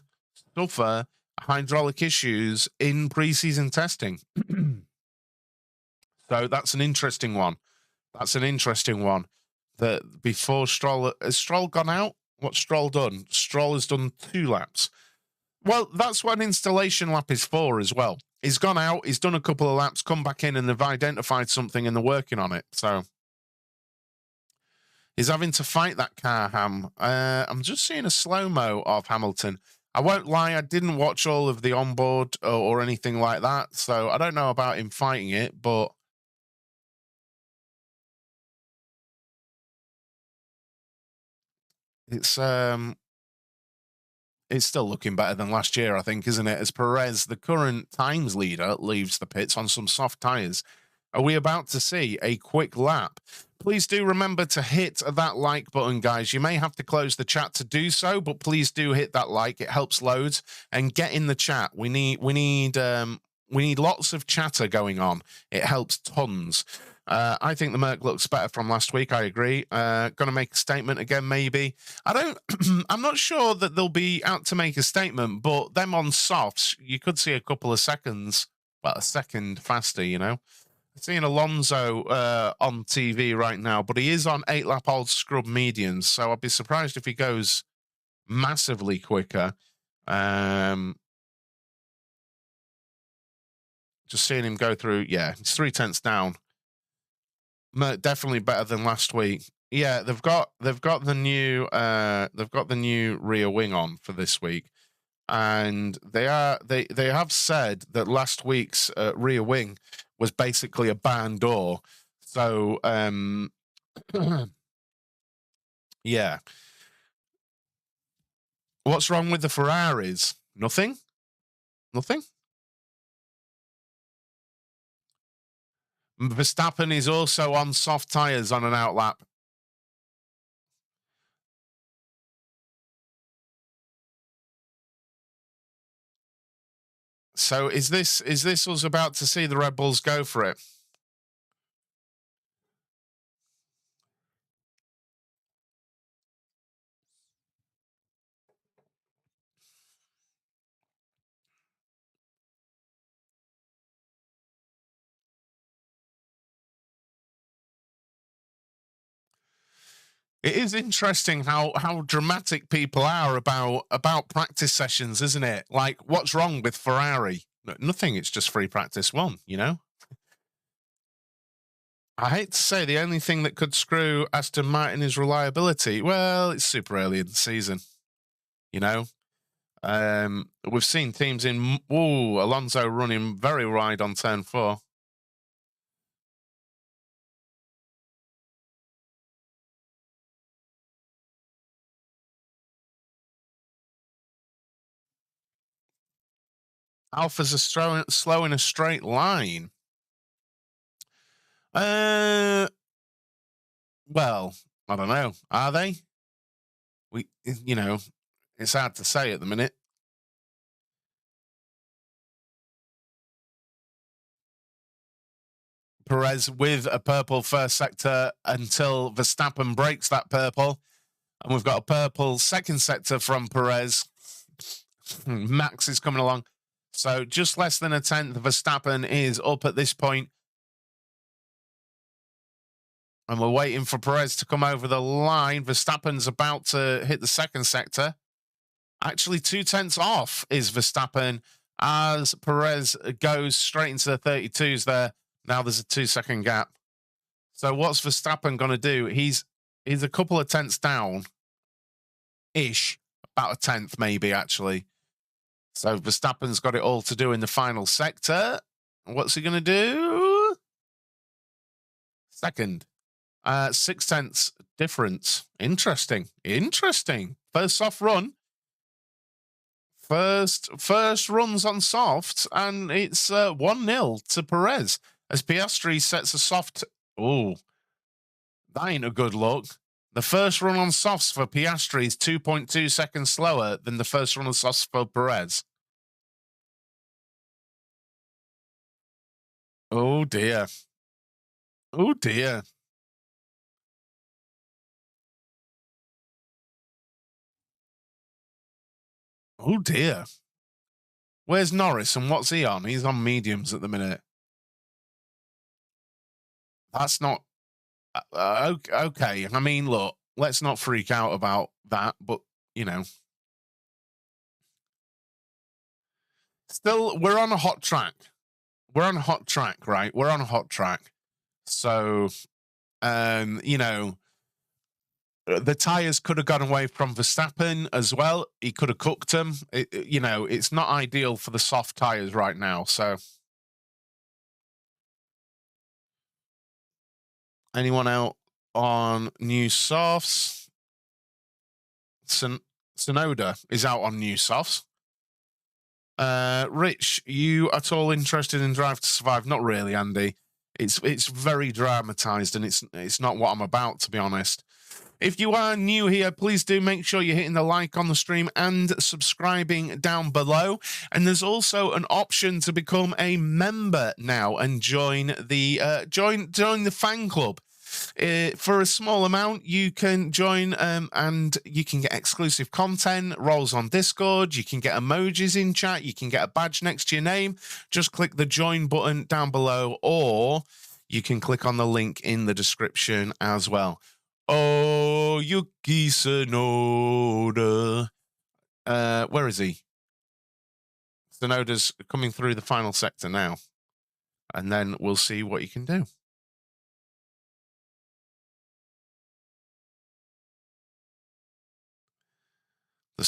suffer hydraulic issues in preseason testing. So that's an interesting one. That before Stroll, has Stroll gone out? What's Stroll done? Stroll has done 2 laps. Well, that's what an installation lap is for as well. He's gone out, he's done a couple of laps, come back in, and they've identified something and they're working on it. So he's having to fight that car, Ham. I'm just seeing a slow-mo of Hamilton. I won't lie, I didn't watch all of the onboard or anything like that, so I don't know about him fighting it, but it's still looking better than last year, I think, isn't it? As Perez, the current times leader, leaves the pits on some soft tyres. Are we about to see a quick lap? Please do remember to hit that like button, guys. You may have to close the chat to do so, but please do hit that like. It helps loads. And get in the chat. We need lots of chatter going on. It helps tons. I think the Merc looks better from last week. I agree. Going to make a statement again, maybe. I'm not sure that they'll be out to make a statement, but them on softs, you could see a couple of seconds, well, a second faster, you know. I'm seeing Alonso on TV right now, but he is on 8-lap-old scrub mediums, so I'd be surprised if he goes massively quicker. Just seeing him go through, yeah, it's 3/10 down. Definitely better than last week. Yeah, they've got the new rear wing on for this week, and they have said that last week's rear wing was basically a barn door. So yeah. What's wrong with the Ferraris? Nothing. Verstappen is also on soft tyres on an outlap. So is this us about to see the Red Bulls go for it? It is interesting how dramatic people are about practice sessions, isn't it? Like, what's wrong with Ferrari? Nothing. It's just free practice 1, you know? I hate to say the only thing that could screw Aston Martin is reliability. Well, it's super early in the season, you know? We've seen teams in... Ooh, Alonso running very wide on turn 4. Alphas are slow in a straight line. Well, I don't know. Are they? You know, it's hard to say at the minute. Perez with a purple first sector until Verstappen breaks that purple. And we've got a purple second sector from Perez. Max is coming along. So just less than a tenth. Verstappen is up at this point. And we're waiting for Perez to come over the line. Verstappen's about to hit the second sector. Actually, 2/10 off is Verstappen as Perez goes straight into the 32s there. Now there's a 2-second gap. So what's Verstappen going to do? He's a couple of tenths down-ish, about a tenth maybe, actually. So Verstappen's got it all to do in the final sector. What's he going to do? Second. 6 tenths difference. Interesting. First soft run. First runs on softs, and it's 1-0 to Perez as Piastri sets a soft. Oh, that ain't a good look. The first run on softs for Piastri is 2.2 seconds slower than the first run on softs for Perez. Oh dear. Oh dear. Oh dear. Where's Norris and what's he on? He's on mediums at the minute. That's not okay. I mean, look, let's not freak out about that, but you know, still, we're on a hot track. We're on a hot track, right? We're on a hot track. So, you know, the tyres could have gone away from Verstappen as well. He could have cooked them. You know, it's not ideal for the soft tyres right now. So, anyone out on new softs? Tsunoda is out on new softs. Rich, you at all interested in Drive to Survive? Not really, Andy. It's very dramatized, and it's not what I'm about, to be honest. If you are new here, please do make sure you're hitting the like on the stream and subscribing down below. And there's also an option to become a member now and join the join the fan club. For a small amount, you can join and you can get exclusive content, roles on Discord, you can get emojis in chat, you can get a badge next to your name. Just click the join button down below, or you can click on the link in the description as well. Oh, Yuki Tsunoda. Where is he? Tsunoda's coming through the final sector now. And then we'll see what you can do. There's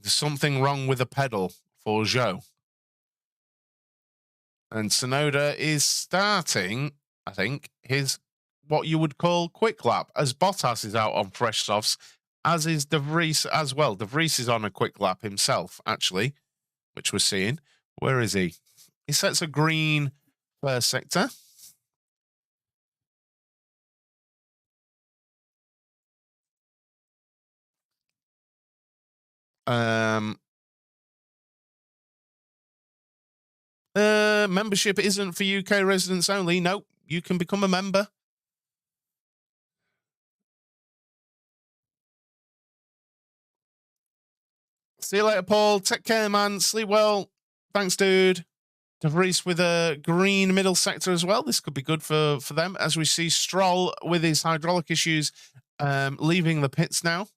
something wrong with the pedal for Joe. And Tsunoda is starting, I think, his what you would call quick lap, as Bottas is out on fresh softs, as is De Vries as well. De Vries is on a quick lap himself, actually, which we're seeing. Where is he? He sets a green first sector. Membership isn't for UK residents only. Nope, you can become a member. See you later, Paul. Take care, man. Sleep well. Thanks, dude. De Vries with a green middle sector as well. This could be good for them, as we see Stroll with his hydraulic issues leaving the pits now.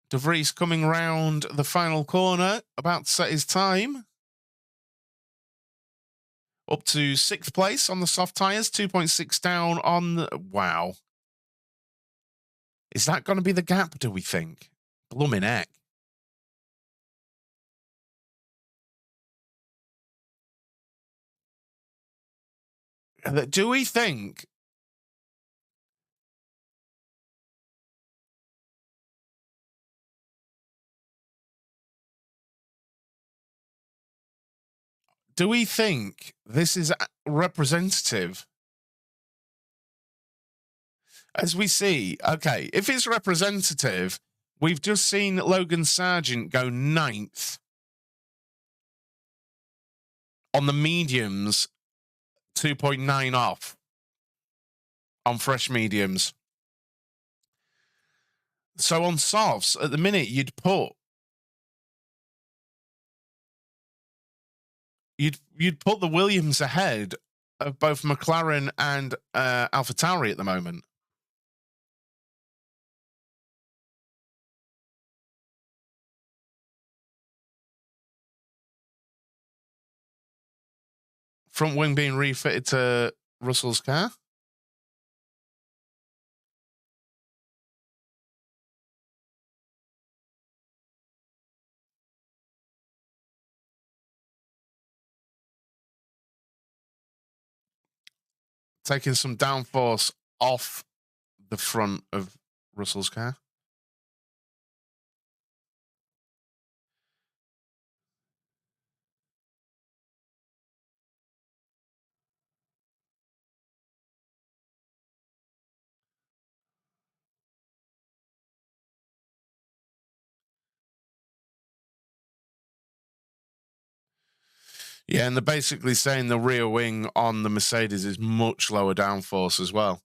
De Vries coming round the final corner, about to set his time. Up to 6th place on the soft tyres, 2.6 down on the... Wow. Is that going to be the gap, do we think? Blooming heck. Do we think... Do we think this is representative? As we see, okay, if it's representative, we've just seen Logan Sargent go 9th on the mediums, 2.9 off on fresh mediums. So on softs, at the minute, you'd put the Williams ahead of both McLaren and AlphaTauri at the moment. Front wing being refitted to Russell's car. taking some downforce off the front of Russell's car. Yeah, and they're basically saying the rear wing on the Mercedes is much lower downforce as well.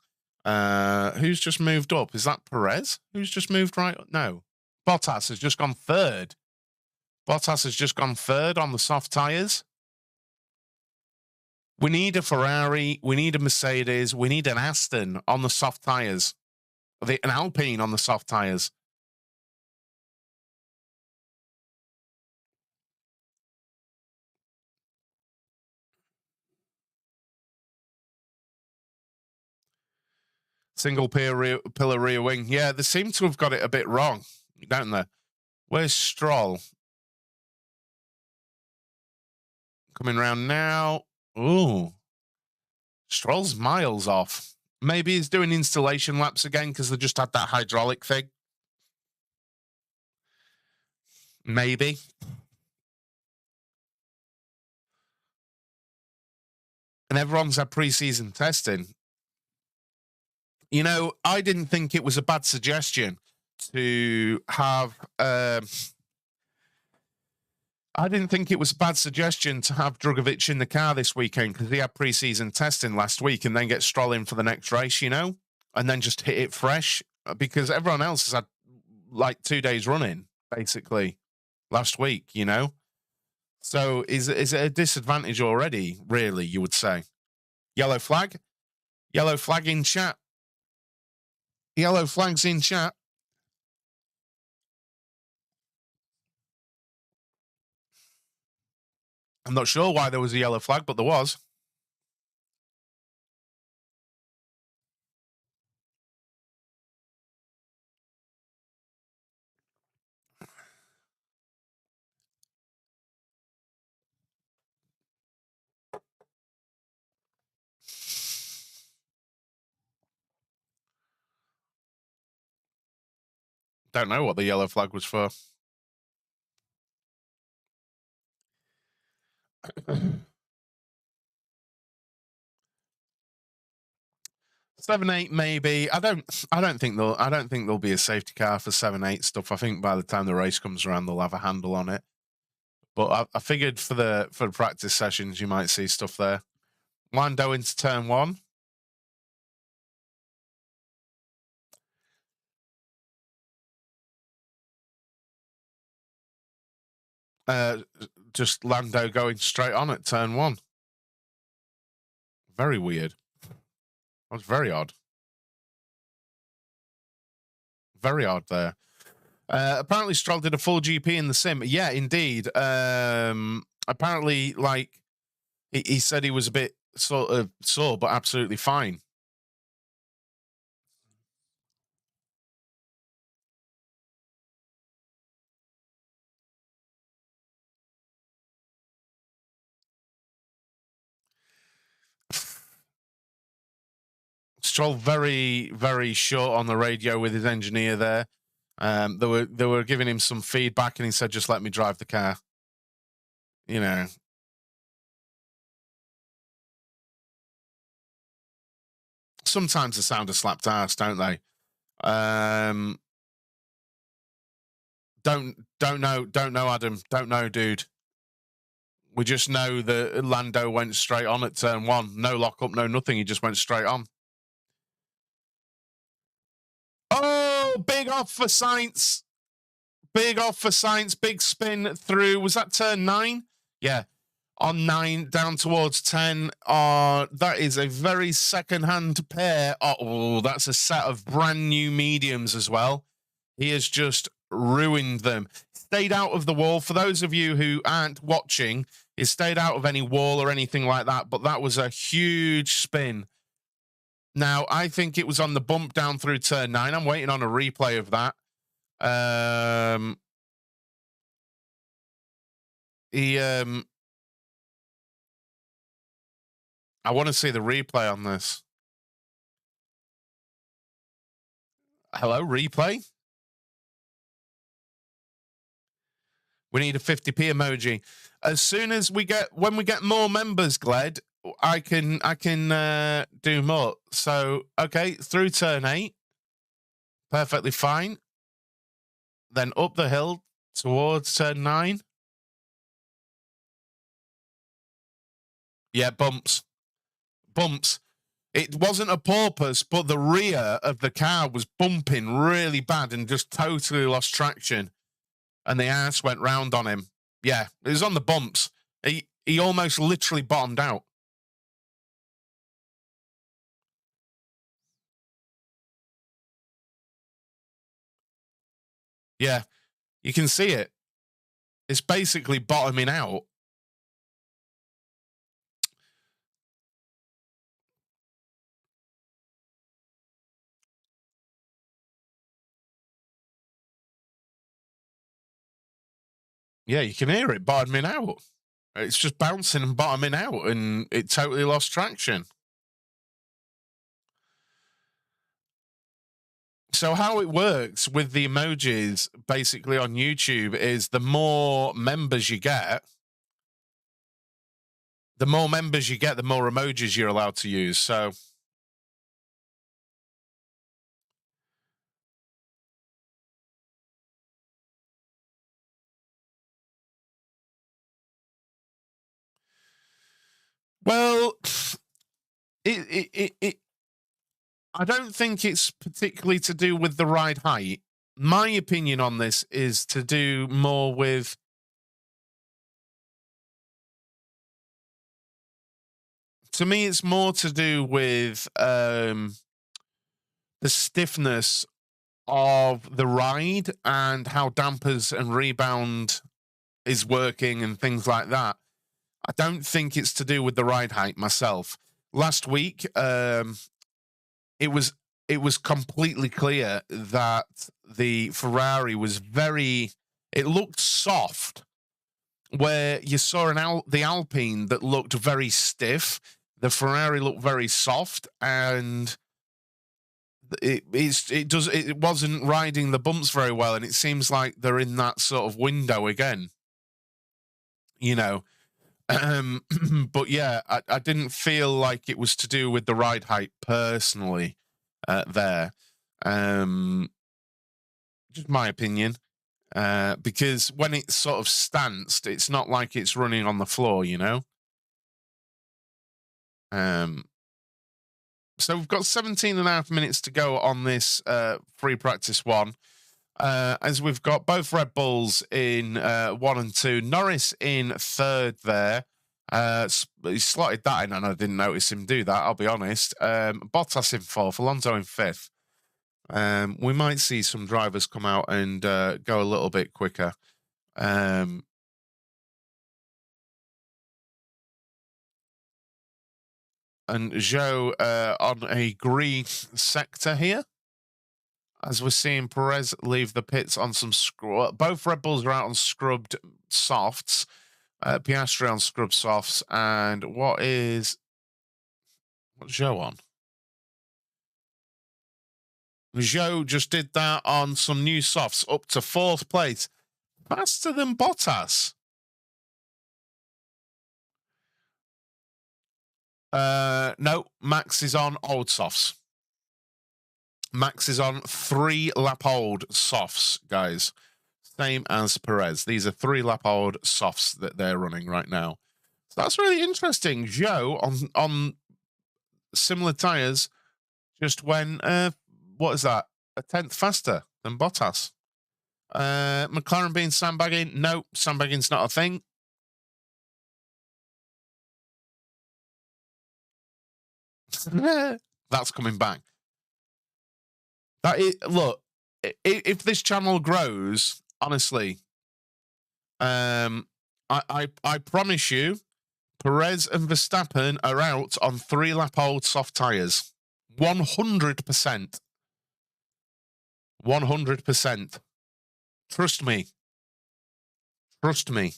Who's just moved up? Is that Perez? Who's just moved right? No. Bottas has just gone third. Bottas has just gone third on the soft tyres. We need a Ferrari. We need a Mercedes. We need an Aston on the soft tyres. An Alpine on the soft tyres. Single pillar rear wing. Yeah, they seem to have got it a bit wrong, don't they? Where's Stroll? Coming round now. Ooh. Stroll's miles off. Maybe he's doing installation laps again because they just had that hydraulic thing. Maybe. And everyone's had pre-season testing. You know, I didn't think it was a bad suggestion to have... I didn't think it was a bad suggestion to have Drugovich in the car this weekend because he had pre-season testing last week and then get Stroll in for the next race, you know, and then just hit it fresh because everyone else has had like 2 days running basically last week, you know. So is it a disadvantage already, really, you would say? Yellow flag? Yellow flag in chat. Yellow flags in chat. I'm not sure why there was a yellow flag, but there was. Don't know what the yellow flag was for. 7-8 maybe. I don't think there'll be a safety car for 7-8 stuff. I think by the time the race comes around, they'll have a handle on it. But I figured for the practice sessions, you might see stuff there. Lando into turn 1. Just Lando going straight on at turn 1. Very weird. That was very odd. Very odd there. Apparently, Stroll did a full GP in the sim. Yeah, indeed. Apparently, like, he said he was a bit sort of sore, but absolutely fine. Stroll very, very short on the radio with his engineer there. They were giving him some feedback, and he said, "Just let me drive the car." You know. Sometimes they sound a slapped ass, don't they? Don't know, Adam. Don't know, dude. We just know that Lando went straight on at turn 1. No lockup, no nothing. He just went straight on. Oh, big off for Sainz. Big off for Sainz. Big spin through. Was that turn 9? Yeah. On 9 down towards 10. That is a very second-hand pair. Oh, that's a set of brand new mediums as well. He has just ruined them. Stayed out of the wall. For those of you who aren't watching, he stayed out of any wall or anything like that, but that was a huge spin. Now, I think it was on the bump down through turn 9. I'm waiting on a replay of that. I want to see the replay on this. Hello, replay. We need a 50p emoji. As soon as when we get more members, Gled, I can do more. So, okay, through turn 8. Perfectly fine. Then up the hill towards turn 9. Yeah, bumps. Bumps. It wasn't a porpoise, but the rear of the car was bumping really bad and just totally lost traction. And the ass went round on him. Yeah, it was on the bumps. He almost literally bottomed out. Yeah, you can see it. It's basically bottoming out. Yeah, you can hear it bottoming out. It's just bouncing and bottoming out, and it totally lost traction. So how it works with the emojis basically on YouTube is the more members you get, the more emojis you're allowed to use. So well, it I don't think it's particularly to do with the ride height. My opinion on this is to do more with to me it's more to do with the stiffness of the ride and how dampers and rebound is working and things like that. I don't think it's to do with the ride height myself. Last week, it was completely clear that the Ferrari was it looked soft, where you saw the Alpine that looked very stiff. The Ferrari looked very soft, and it wasn't riding the bumps very well, and it seems like they're in that sort of window again. You know, but yeah, I didn't feel like it was to do with the ride height personally. There, just my opinion. Because when it's sort of stanced, it's not like it's running on the floor, you know. So we've got 17 and a half minutes to go on this free practice one. As we've got both Red Bulls in 1 and 2, Norris in 3rd there. He slotted that in, and I didn't notice him do that, I'll be honest. Bottas in 4th, Alonso in 5th. We might see some drivers come out and go a little bit quicker. And Zhou on a green sector here. As we're seeing Perez leave the pits on some both Red Bulls are out on scrubbed softs. Piastri on scrubbed softs. And what's Zhou on? Zhou just did that on some new softs up to 4th place. Faster than Bottas. No, Max is on old softs. Max is on 3 lap old softs, guys. Same as Perez. These are 3 lap old softs that they're running right now. So that's really interesting. Zhou on similar tyres just went, what is that? A 10th faster than Bottas. McLaren being sandbagging? No, sandbagging's not a thing. That's coming back. Look, if this channel grows, honestly, I promise you, Perez and Verstappen are out on 3 lap old soft tyres. 100%. 100%. Trust me. Trust me.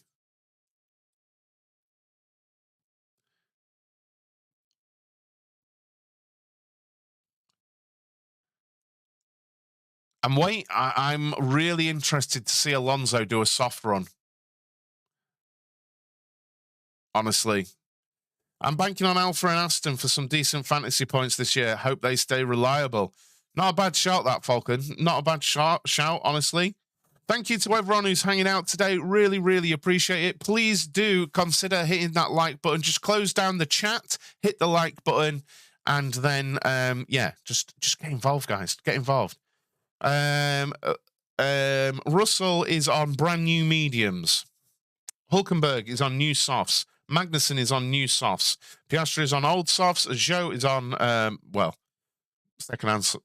And wait, I'm really interested to see Alonso do a soft run. Honestly. I'm banking on Alpha and Aston for some decent fantasy points this year. Hope they stay reliable. Not a bad shout, that, Falcon. Not a bad shout, honestly. Thank you to everyone who's hanging out today. Really, really appreciate it. Please do consider hitting that like button. Just close down the chat, hit the like button, and then, yeah, just get involved, guys. Get involved. Russell is on brand new mediums. Hulkenberg is on new softs. Magnussen is on new softs. Piastri is on old softs. Zhou is on, well, second-hand.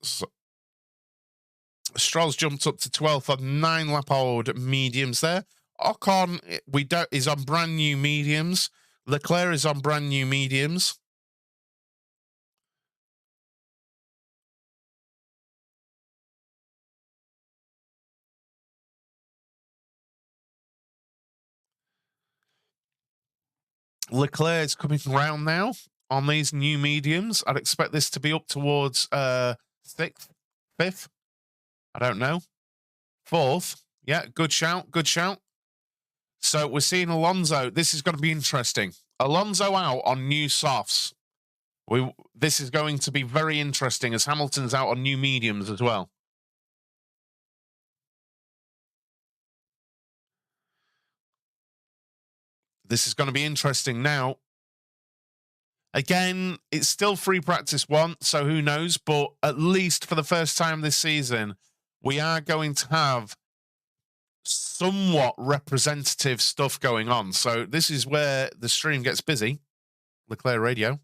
Stroll's jumped up to 12th on 9-lap-old mediums there. Ocon is on brand new mediums. Leclerc is on brand new mediums. Leclerc is coming round now on these new mediums. I'd expect this to be up towards 6th, 5th. I don't know. 4th. Yeah, good shout. Good shout. So we're seeing Alonso. This is going to be interesting. Alonso out on new softs. This is going to be very interesting as Hamilton's out on new mediums as well. This is going to be interesting now. Again, it's still free practice 1, so who knows? But at least for the first time this season, we are going to have somewhat representative stuff going on. So this is where the stream gets busy. Leclerc radio.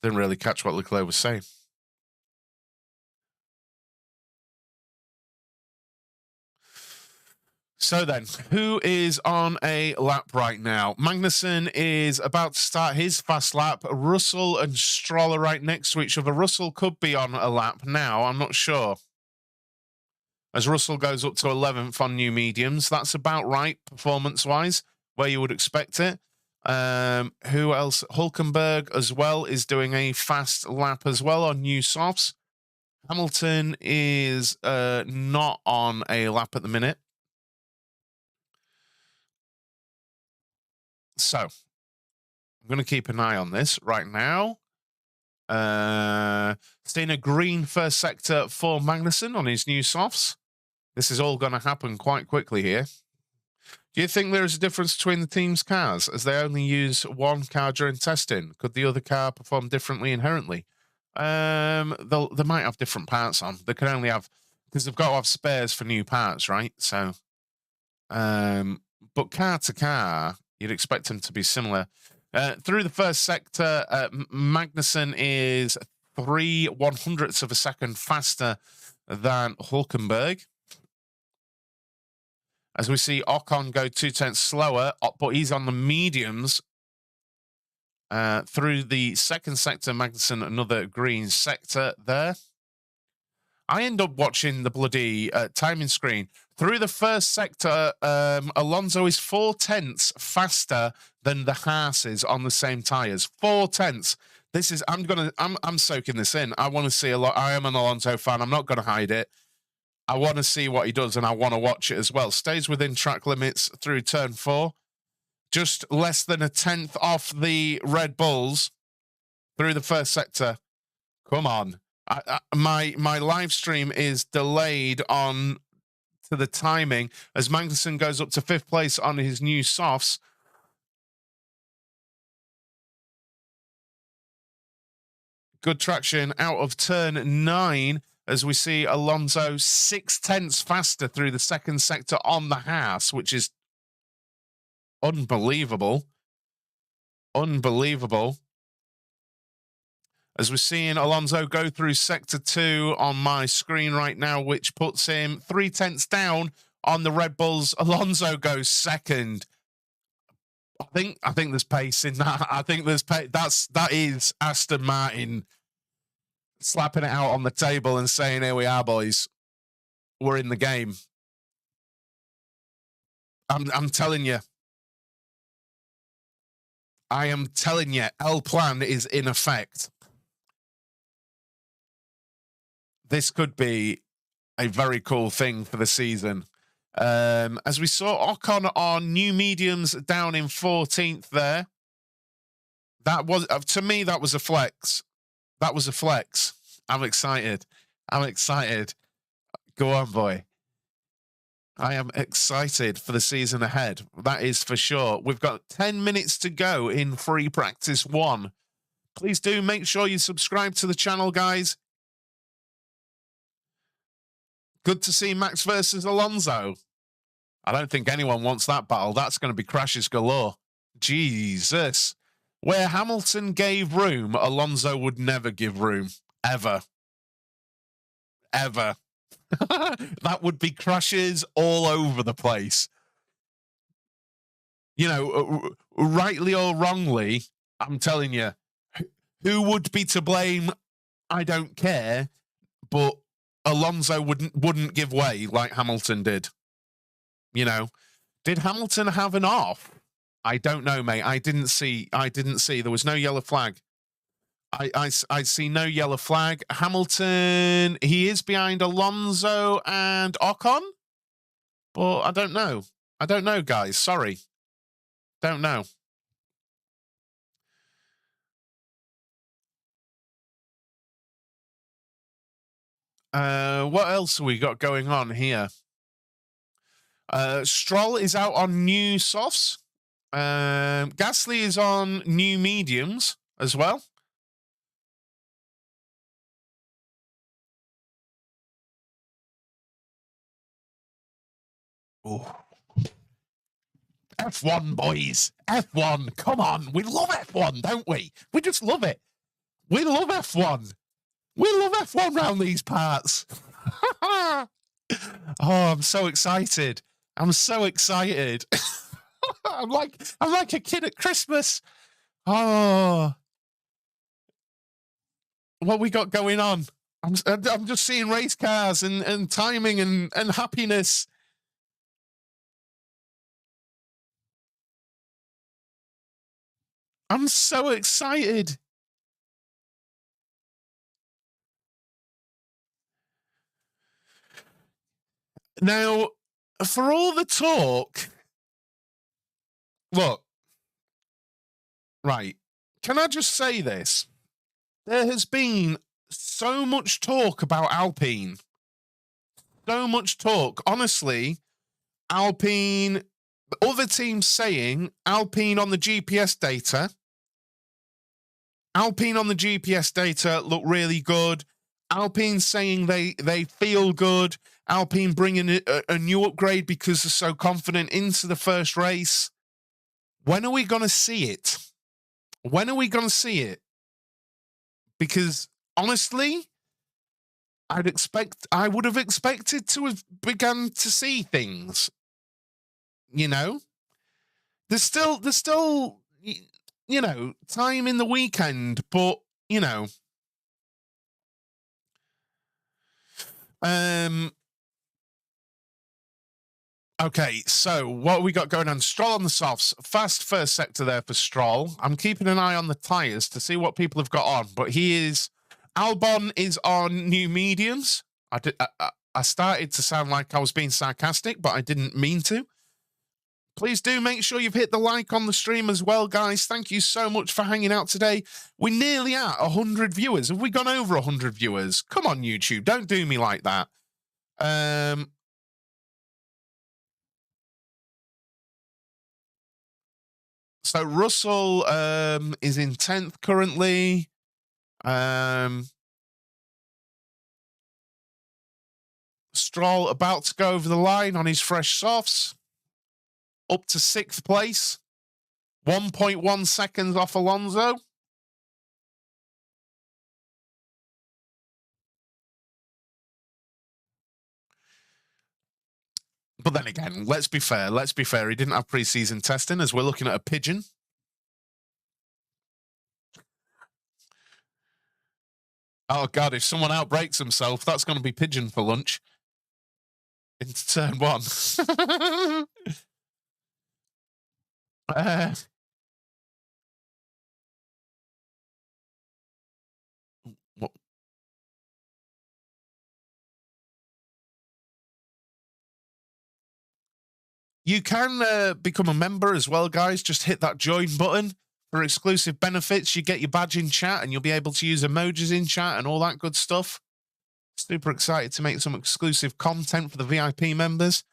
Didn't really catch what Leclerc was saying. So then, who is on a lap right now? Magnussen is about to start his fast lap. Russell and Stroll are right next to each other. Russell could be on a lap now. I'm not sure. As Russell goes up to 11th on new mediums. That's about right, performance-wise, where you would expect it. Who else? Hulkenberg as well is doing a fast lap as well on new softs. Hamilton is not on a lap at the minute. So, I'm going to keep an eye on this right now. Seeing a green first sector for Magnussen on his new softs. This is all going to happen quite quickly here. Do you think there is a difference between the team's cars as they only use one car during testing? Could the other car perform differently inherently? They might have different parts on. They can only have, because they've got to have spares for new parts, right? So, but car to car, you'd expect them to be similar. Through the first sector, Magnussen is 3/100ths of a second faster than Hulkenberg. As we see Ocon go 2/10 slower, but he's on the mediums. Through the second sector, Magnussen, another green sector there. I end up watching the bloody timing screen. Through the first sector, Alonso is 4/10 faster than the Haas on the same tires. 4/10. This is, I'm soaking this in. I want to see a lot. I am an Alonso fan. I'm not going to hide it. I want to see what he does, and I want to watch it as well. Stays within track limits through turn 4. Just less than 1/10 off the Red Bulls through the first sector. Come on. My live stream is delayed on to the timing as Magnussen goes up to 5th place on his new softs. Good traction out of turn 9 as we see Alonso 6/10 faster through the second sector on the Haas, which is unbelievable. Unbelievable. As we're seeing Alonso go through sector 2 on my screen right now, which puts him 3/10 down on the Red Bulls. Alonso goes second. I think there's pace in that. I think there's pace. That is Aston Martin slapping it out on the table and saying, "Here we are, boys. We're in the game." I'm telling you. I am telling you, L plan is in effect. This could be a very cool thing for the season. As we saw, Ocon on new mediums down in 14th there. That was, to me, that was a flex. That was a flex. I'm excited. I'm excited. Go on, boy. I am excited for the season ahead. That is for sure. We've got 10 minutes to go in Free Practice 1. Please do make sure you subscribe to the channel, guys. Good to see Max versus Alonso. I don't think anyone wants that battle. That's going to be crashes galore. Jesus. Where Hamilton gave room, Alonso would never give room. Ever. Ever. That would be crashes all over the place. You know, rightly or wrongly, I'm telling you, who would be to blame? I don't care, but Alonso wouldn't give way like Hamilton did. You know, did Hamilton have an off? I don't know, mate. I didn't see. There was no yellow flag. I see no yellow flag. Hamilton, he is behind Alonso and Ocon, but I don't know. I don't know, guys. Sorry. Don't know. What else have we got going on here? Stroll is out on new softs. Gasly is on new mediums as well. Oh. F1, boys. F1. Come on. We love F1, don't we? We just love it. We love F1. We love F1 round these parts. Oh, I'm so excited. I'm so excited. I'm like a kid at Christmas. Oh. What we got going on? I'm just seeing race cars and timing and happiness. I'm so excited. Now, for all the talk, look, right, can I just say this? There has been so much talk about Alpine. So much talk. Honestly, Alpine, other teams saying Alpine on the GPS data. Alpine on the GPS data look really good. Alpine saying they feel good. Alpine bringing a new upgrade because they're so confident into the first race. When are we going to see it? When are we going to see it? Because honestly, I would have expected to have begun to see things. You know, there's still, you know, time in the weekend, but you know, okay, so what have we got going on? Stroll on the softs. Fast first sector there for Stroll. I'm keeping an eye on the tyres to see what people have got on, but Albon is on new mediums. I started to sound like I was being sarcastic, but I didn't mean to. Please do make sure you've hit the like on the stream as well, guys. Thank you so much for hanging out today. We're nearly at 100 viewers. Have we gone over 100 viewers? Come on, YouTube. Don't do me like that. So Russell is in 10th currently. Stroll about to go over the line on his fresh softs. Up to 6th place. 1.1 seconds off Alonso. But then again, let's be fair. Let's be fair. He didn't have pre-season testing as we're looking at a pigeon. Oh, God, if someone outbreaks himself, that's going to be pigeon for lunch. Into turn 1. Uh, what? You can become a member as well, guys. Just hit that join button for exclusive benefits. You get your badge in chat and you'll be able to use emojis in chat and all that good stuff. Super excited to make some exclusive content for the VIP members.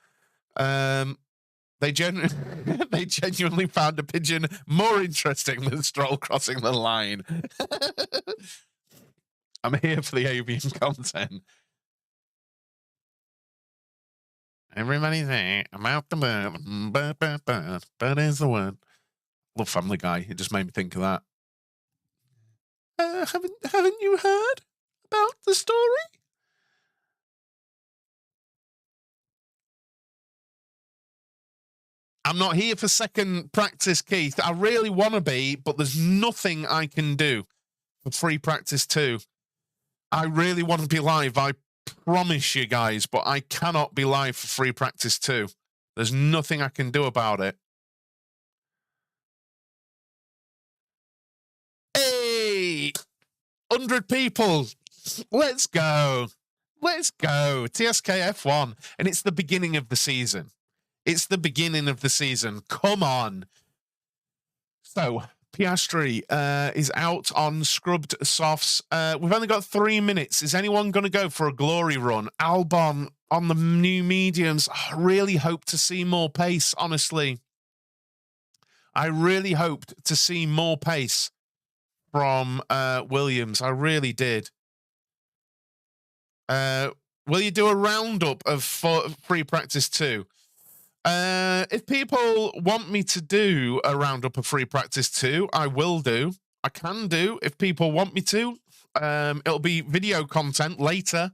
They genuinely found a pigeon more interesting than Stroll crossing the line. I'm here for the avian content. Everybody's there. I'm out the bird. Bird is the word. Love Family Guy. It just made me think of that. Haven't you heard about the story? I'm not here for second practice, Keith. I really want to be, but there's nothing I can do for free practice 2. I really want to be live. I promise you guys, but I cannot be live for free practice 2. There's nothing I can do about it. Hey, 100 people. Let's go. Let's go. TSK F1. And it's the beginning of the season. It's the beginning of the season. Come on. So, Piastri is out on scrubbed softs. We've only got 3 minutes. Is anyone going to go for a glory run? Albon on the new mediums. I really hope to see more pace, honestly. I really hoped to see more pace from Williams. I really did. Will you do a roundup of free practice 2? If people want me to do a roundup of free practice 2, I will do. I can do if people want me to. It'll be video content later.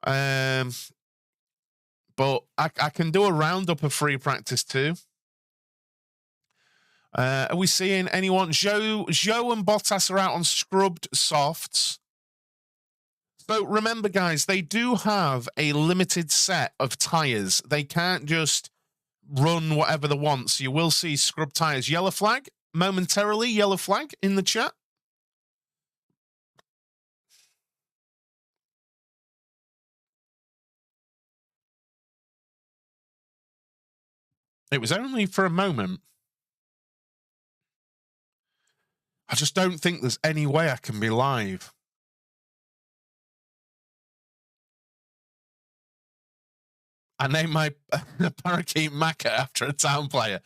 But I can do a roundup of free practice 2. Are we seeing anyone? Joe and Bottas are out on scrubbed softs. So remember, guys, they do have a limited set of tyres. They can't just run whatever they want. So you will see scrub tyres. Yellow flag, momentarily, yellow flag in the chat. It was only for a moment. I just don't think there's any way I can be live. I named my parakeet Maka after a town player.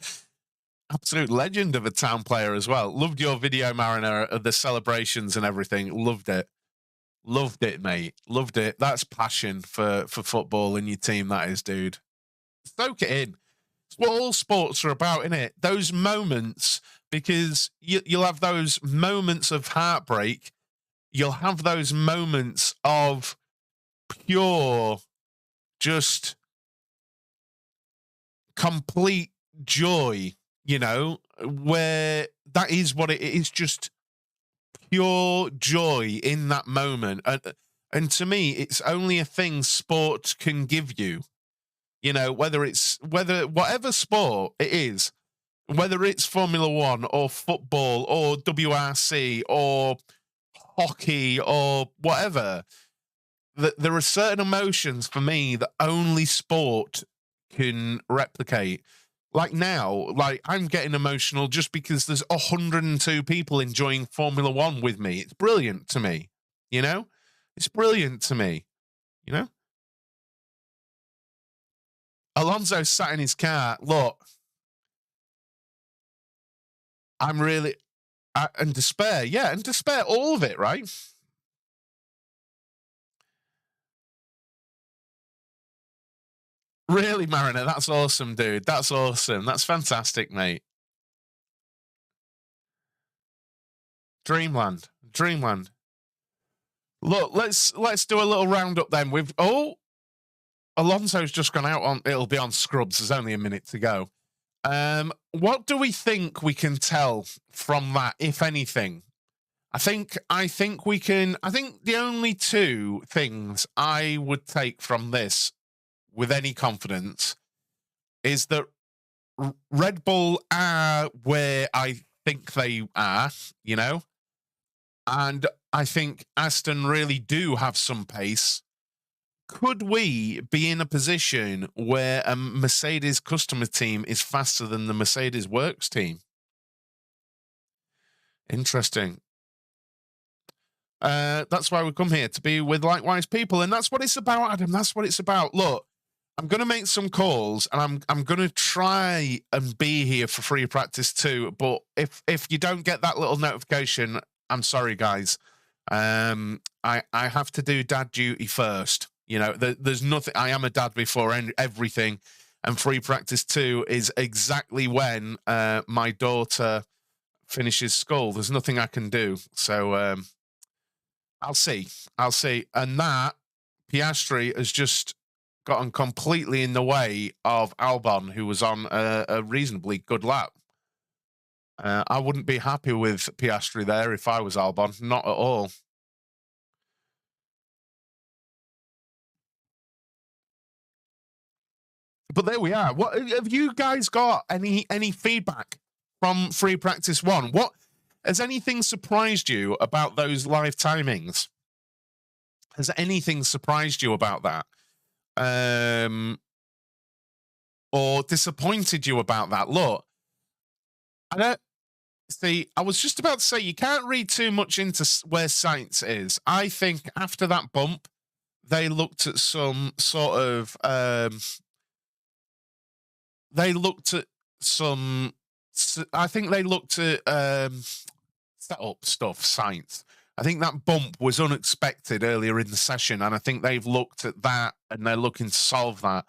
Absolute legend of a town player as well. Loved your video, Mariner, of the celebrations and everything. Loved it. Loved it, mate. Loved it. That's passion for football and your team, that is, dude. Soak it in. It's what all sports are about, isn't it? Those moments, because you'll have those moments of heartbreak. You'll have those moments of pure, just complete joy, you know, where that is what it is, just pure joy in that moment. And to me, it's only a thing sport can give you, you know, whatever sport it is, whether it's Formula One or football or WRC or hockey or whatever, there are certain emotions for me that only sport can replicate. Like now, like I'm getting emotional just because there's 102 people enjoying Formula One with me. It's brilliant to me, you know? It's brilliant to me, you know? Alonso sat in his car. Look, I'm really... and despair, yeah, and despair, all of it, right? Really, Mariner, that's awesome, dude. That's awesome. That's fantastic, mate. Dreamland. Look, let's do a little roundup then. Alonso's just gone out on. It'll be on scrubs. There's only a minute to go. What do we think we can tell from that, if anything? I think we can. I think the only 2 things I would take from this with any confidence is that Red Bull are where I think they are, you know, and I think Aston really do have some pace. Could we be in a position where a Mercedes customer team is faster than the Mercedes works team? Interesting. That's why we come here, to be with likewise people, and that's what it's about, Adam. That's what it's about. Look, I'm going to make some calls, and I'm going to try and be here for free practice too. But if you don't get that little notification, I'm sorry, guys. I have to do dad duty first. You know, there's nothing. I am a dad before everything, and free practice 2 is exactly when my daughter finishes school. There's nothing I can do. So I'll see. I'll see. And that Piastri has just gotten completely in the way of Albon, who was on a reasonably good lap. I wouldn't be happy with Piastri there if I was Albon. Not at all. But there we are. What have you guys got? Any feedback from free practice 1? What has anything surprised you about those live timings? Has anything surprised you about that? Or disappointed you about that? Look, I don't see. I was just about to say you can't read too much into where Sainz is. I think after that bump, they looked at some sort of. They looked at some. I think they looked at set up stuff. Sainz. I think that bump was unexpected earlier in the session, and I think they've looked at that and they're looking to solve that.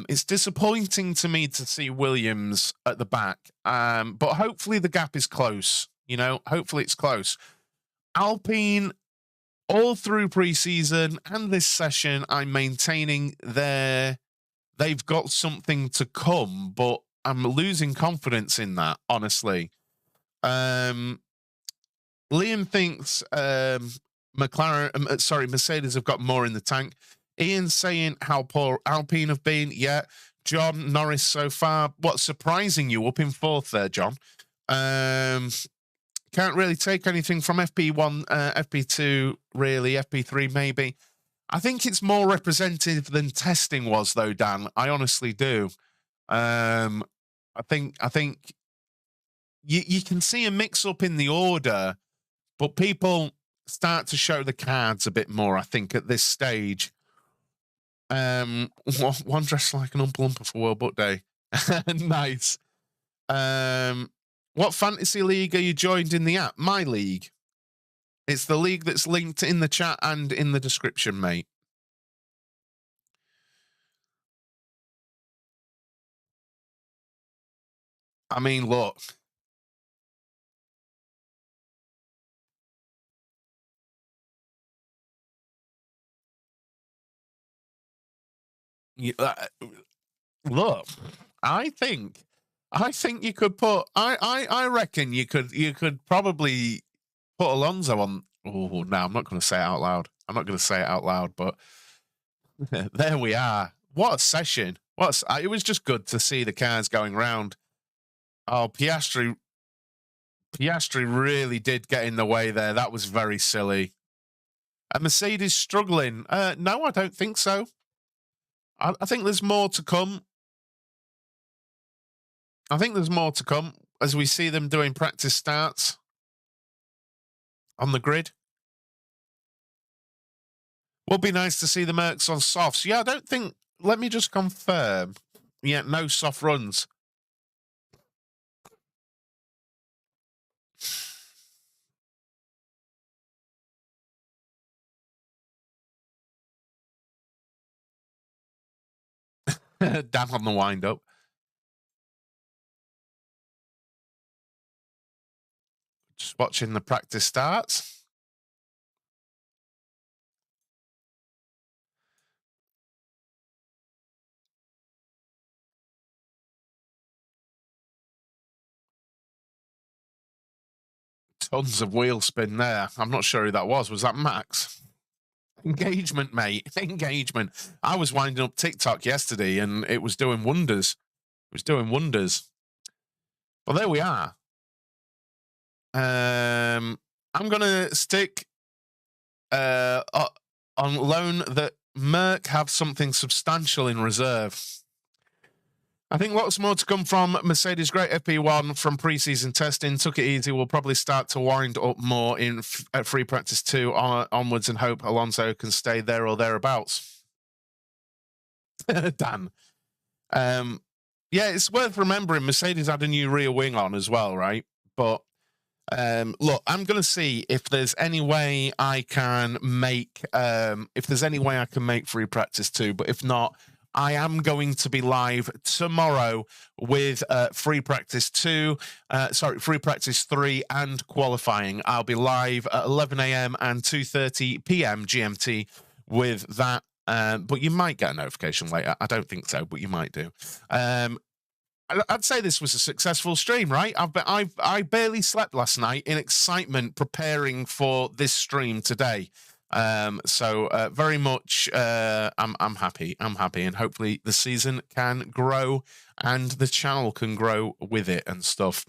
It's disappointing to me to see Williams at the back, but hopefully the gap is close. You know, hopefully it's close. Alpine, all through preseason and this session, I'm maintaining they've got something to come, but I'm losing confidence in that, honestly. Liam thinks Mercedes have got more in the tank. Ian saying how poor Alpine have been. Yeah. John Norris so far. What's surprising you up in 4th there, John? Can't really take anything from FP1, FP2, really. FP3, maybe. I think it's more representative than testing was, though, Dan. I honestly do. I think you can see a mix-up in the order, but people start to show the cards a bit more, I think, at this stage. One dressed like an Oompa Loompa for World Book Day. Nice. What fantasy league are you joined in the app? My league. It's the league that's linked in the chat and in the description, mate. I mean, look. Look, I think you could put. I reckon you could probably put Alonso on. Oh, no, I'm not going to say it out loud. I'm not going to say it out loud, but there we are. What a session! It was just good to see the cars going round. Oh, Piastri really did get in the way there. That was very silly. A Mercedes struggling? No, I don't think so. I think there's more to come. I think there's more to come as we see them doing practice starts on the grid. Would be nice to see the Mercs on softs. Yeah, I don't think. Let me just confirm. Yeah, no soft runs. Down on the wind up. Just watching the practice starts. Tons of wheel spin there. I'm not sure who that was. Was that Max? Engagement, mate. Engagement. I was winding up TikTok yesterday and it was doing wonders. It was doing wonders. Well, there we are. I'm going to stick on loan that Merc have something substantial in reserve. I think lots more to come from Mercedes. Great FP1 from pre-season testing. Took it easy. We'll probably start to wind up more in at free practice 2 onwards and hope Alonso can stay there or thereabouts. Dan. Yeah, it's worth remembering Mercedes had a new rear wing on as well, right? But look, I'm going to see if there's any way I can make free practice 2, but if not, I am going to be live tomorrow with free practice 3 and qualifying. I'll be live at 11 a.m. and 2:30 p.m. GMT with that. But you might get a notification later. I don't think so, but you might do. I'd say this was a successful stream, right? I barely slept last night in excitement preparing for this stream today. So very much, I'm happy. I'm happy, and hopefully the season can grow and the channel can grow with it and stuff.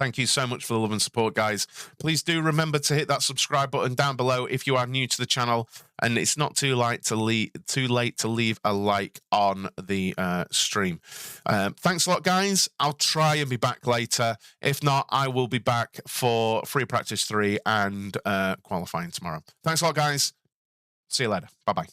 Thank you so much for the love and support, guys. Please do remember to hit that subscribe button down below if you are new to the channel, and it's not too late to leave a like on the stream. Thanks a lot, guys. I'll try and be back later. If not, I will be back for free practice 3 and qualifying tomorrow. Thanks a lot, guys. See you later. Bye-bye.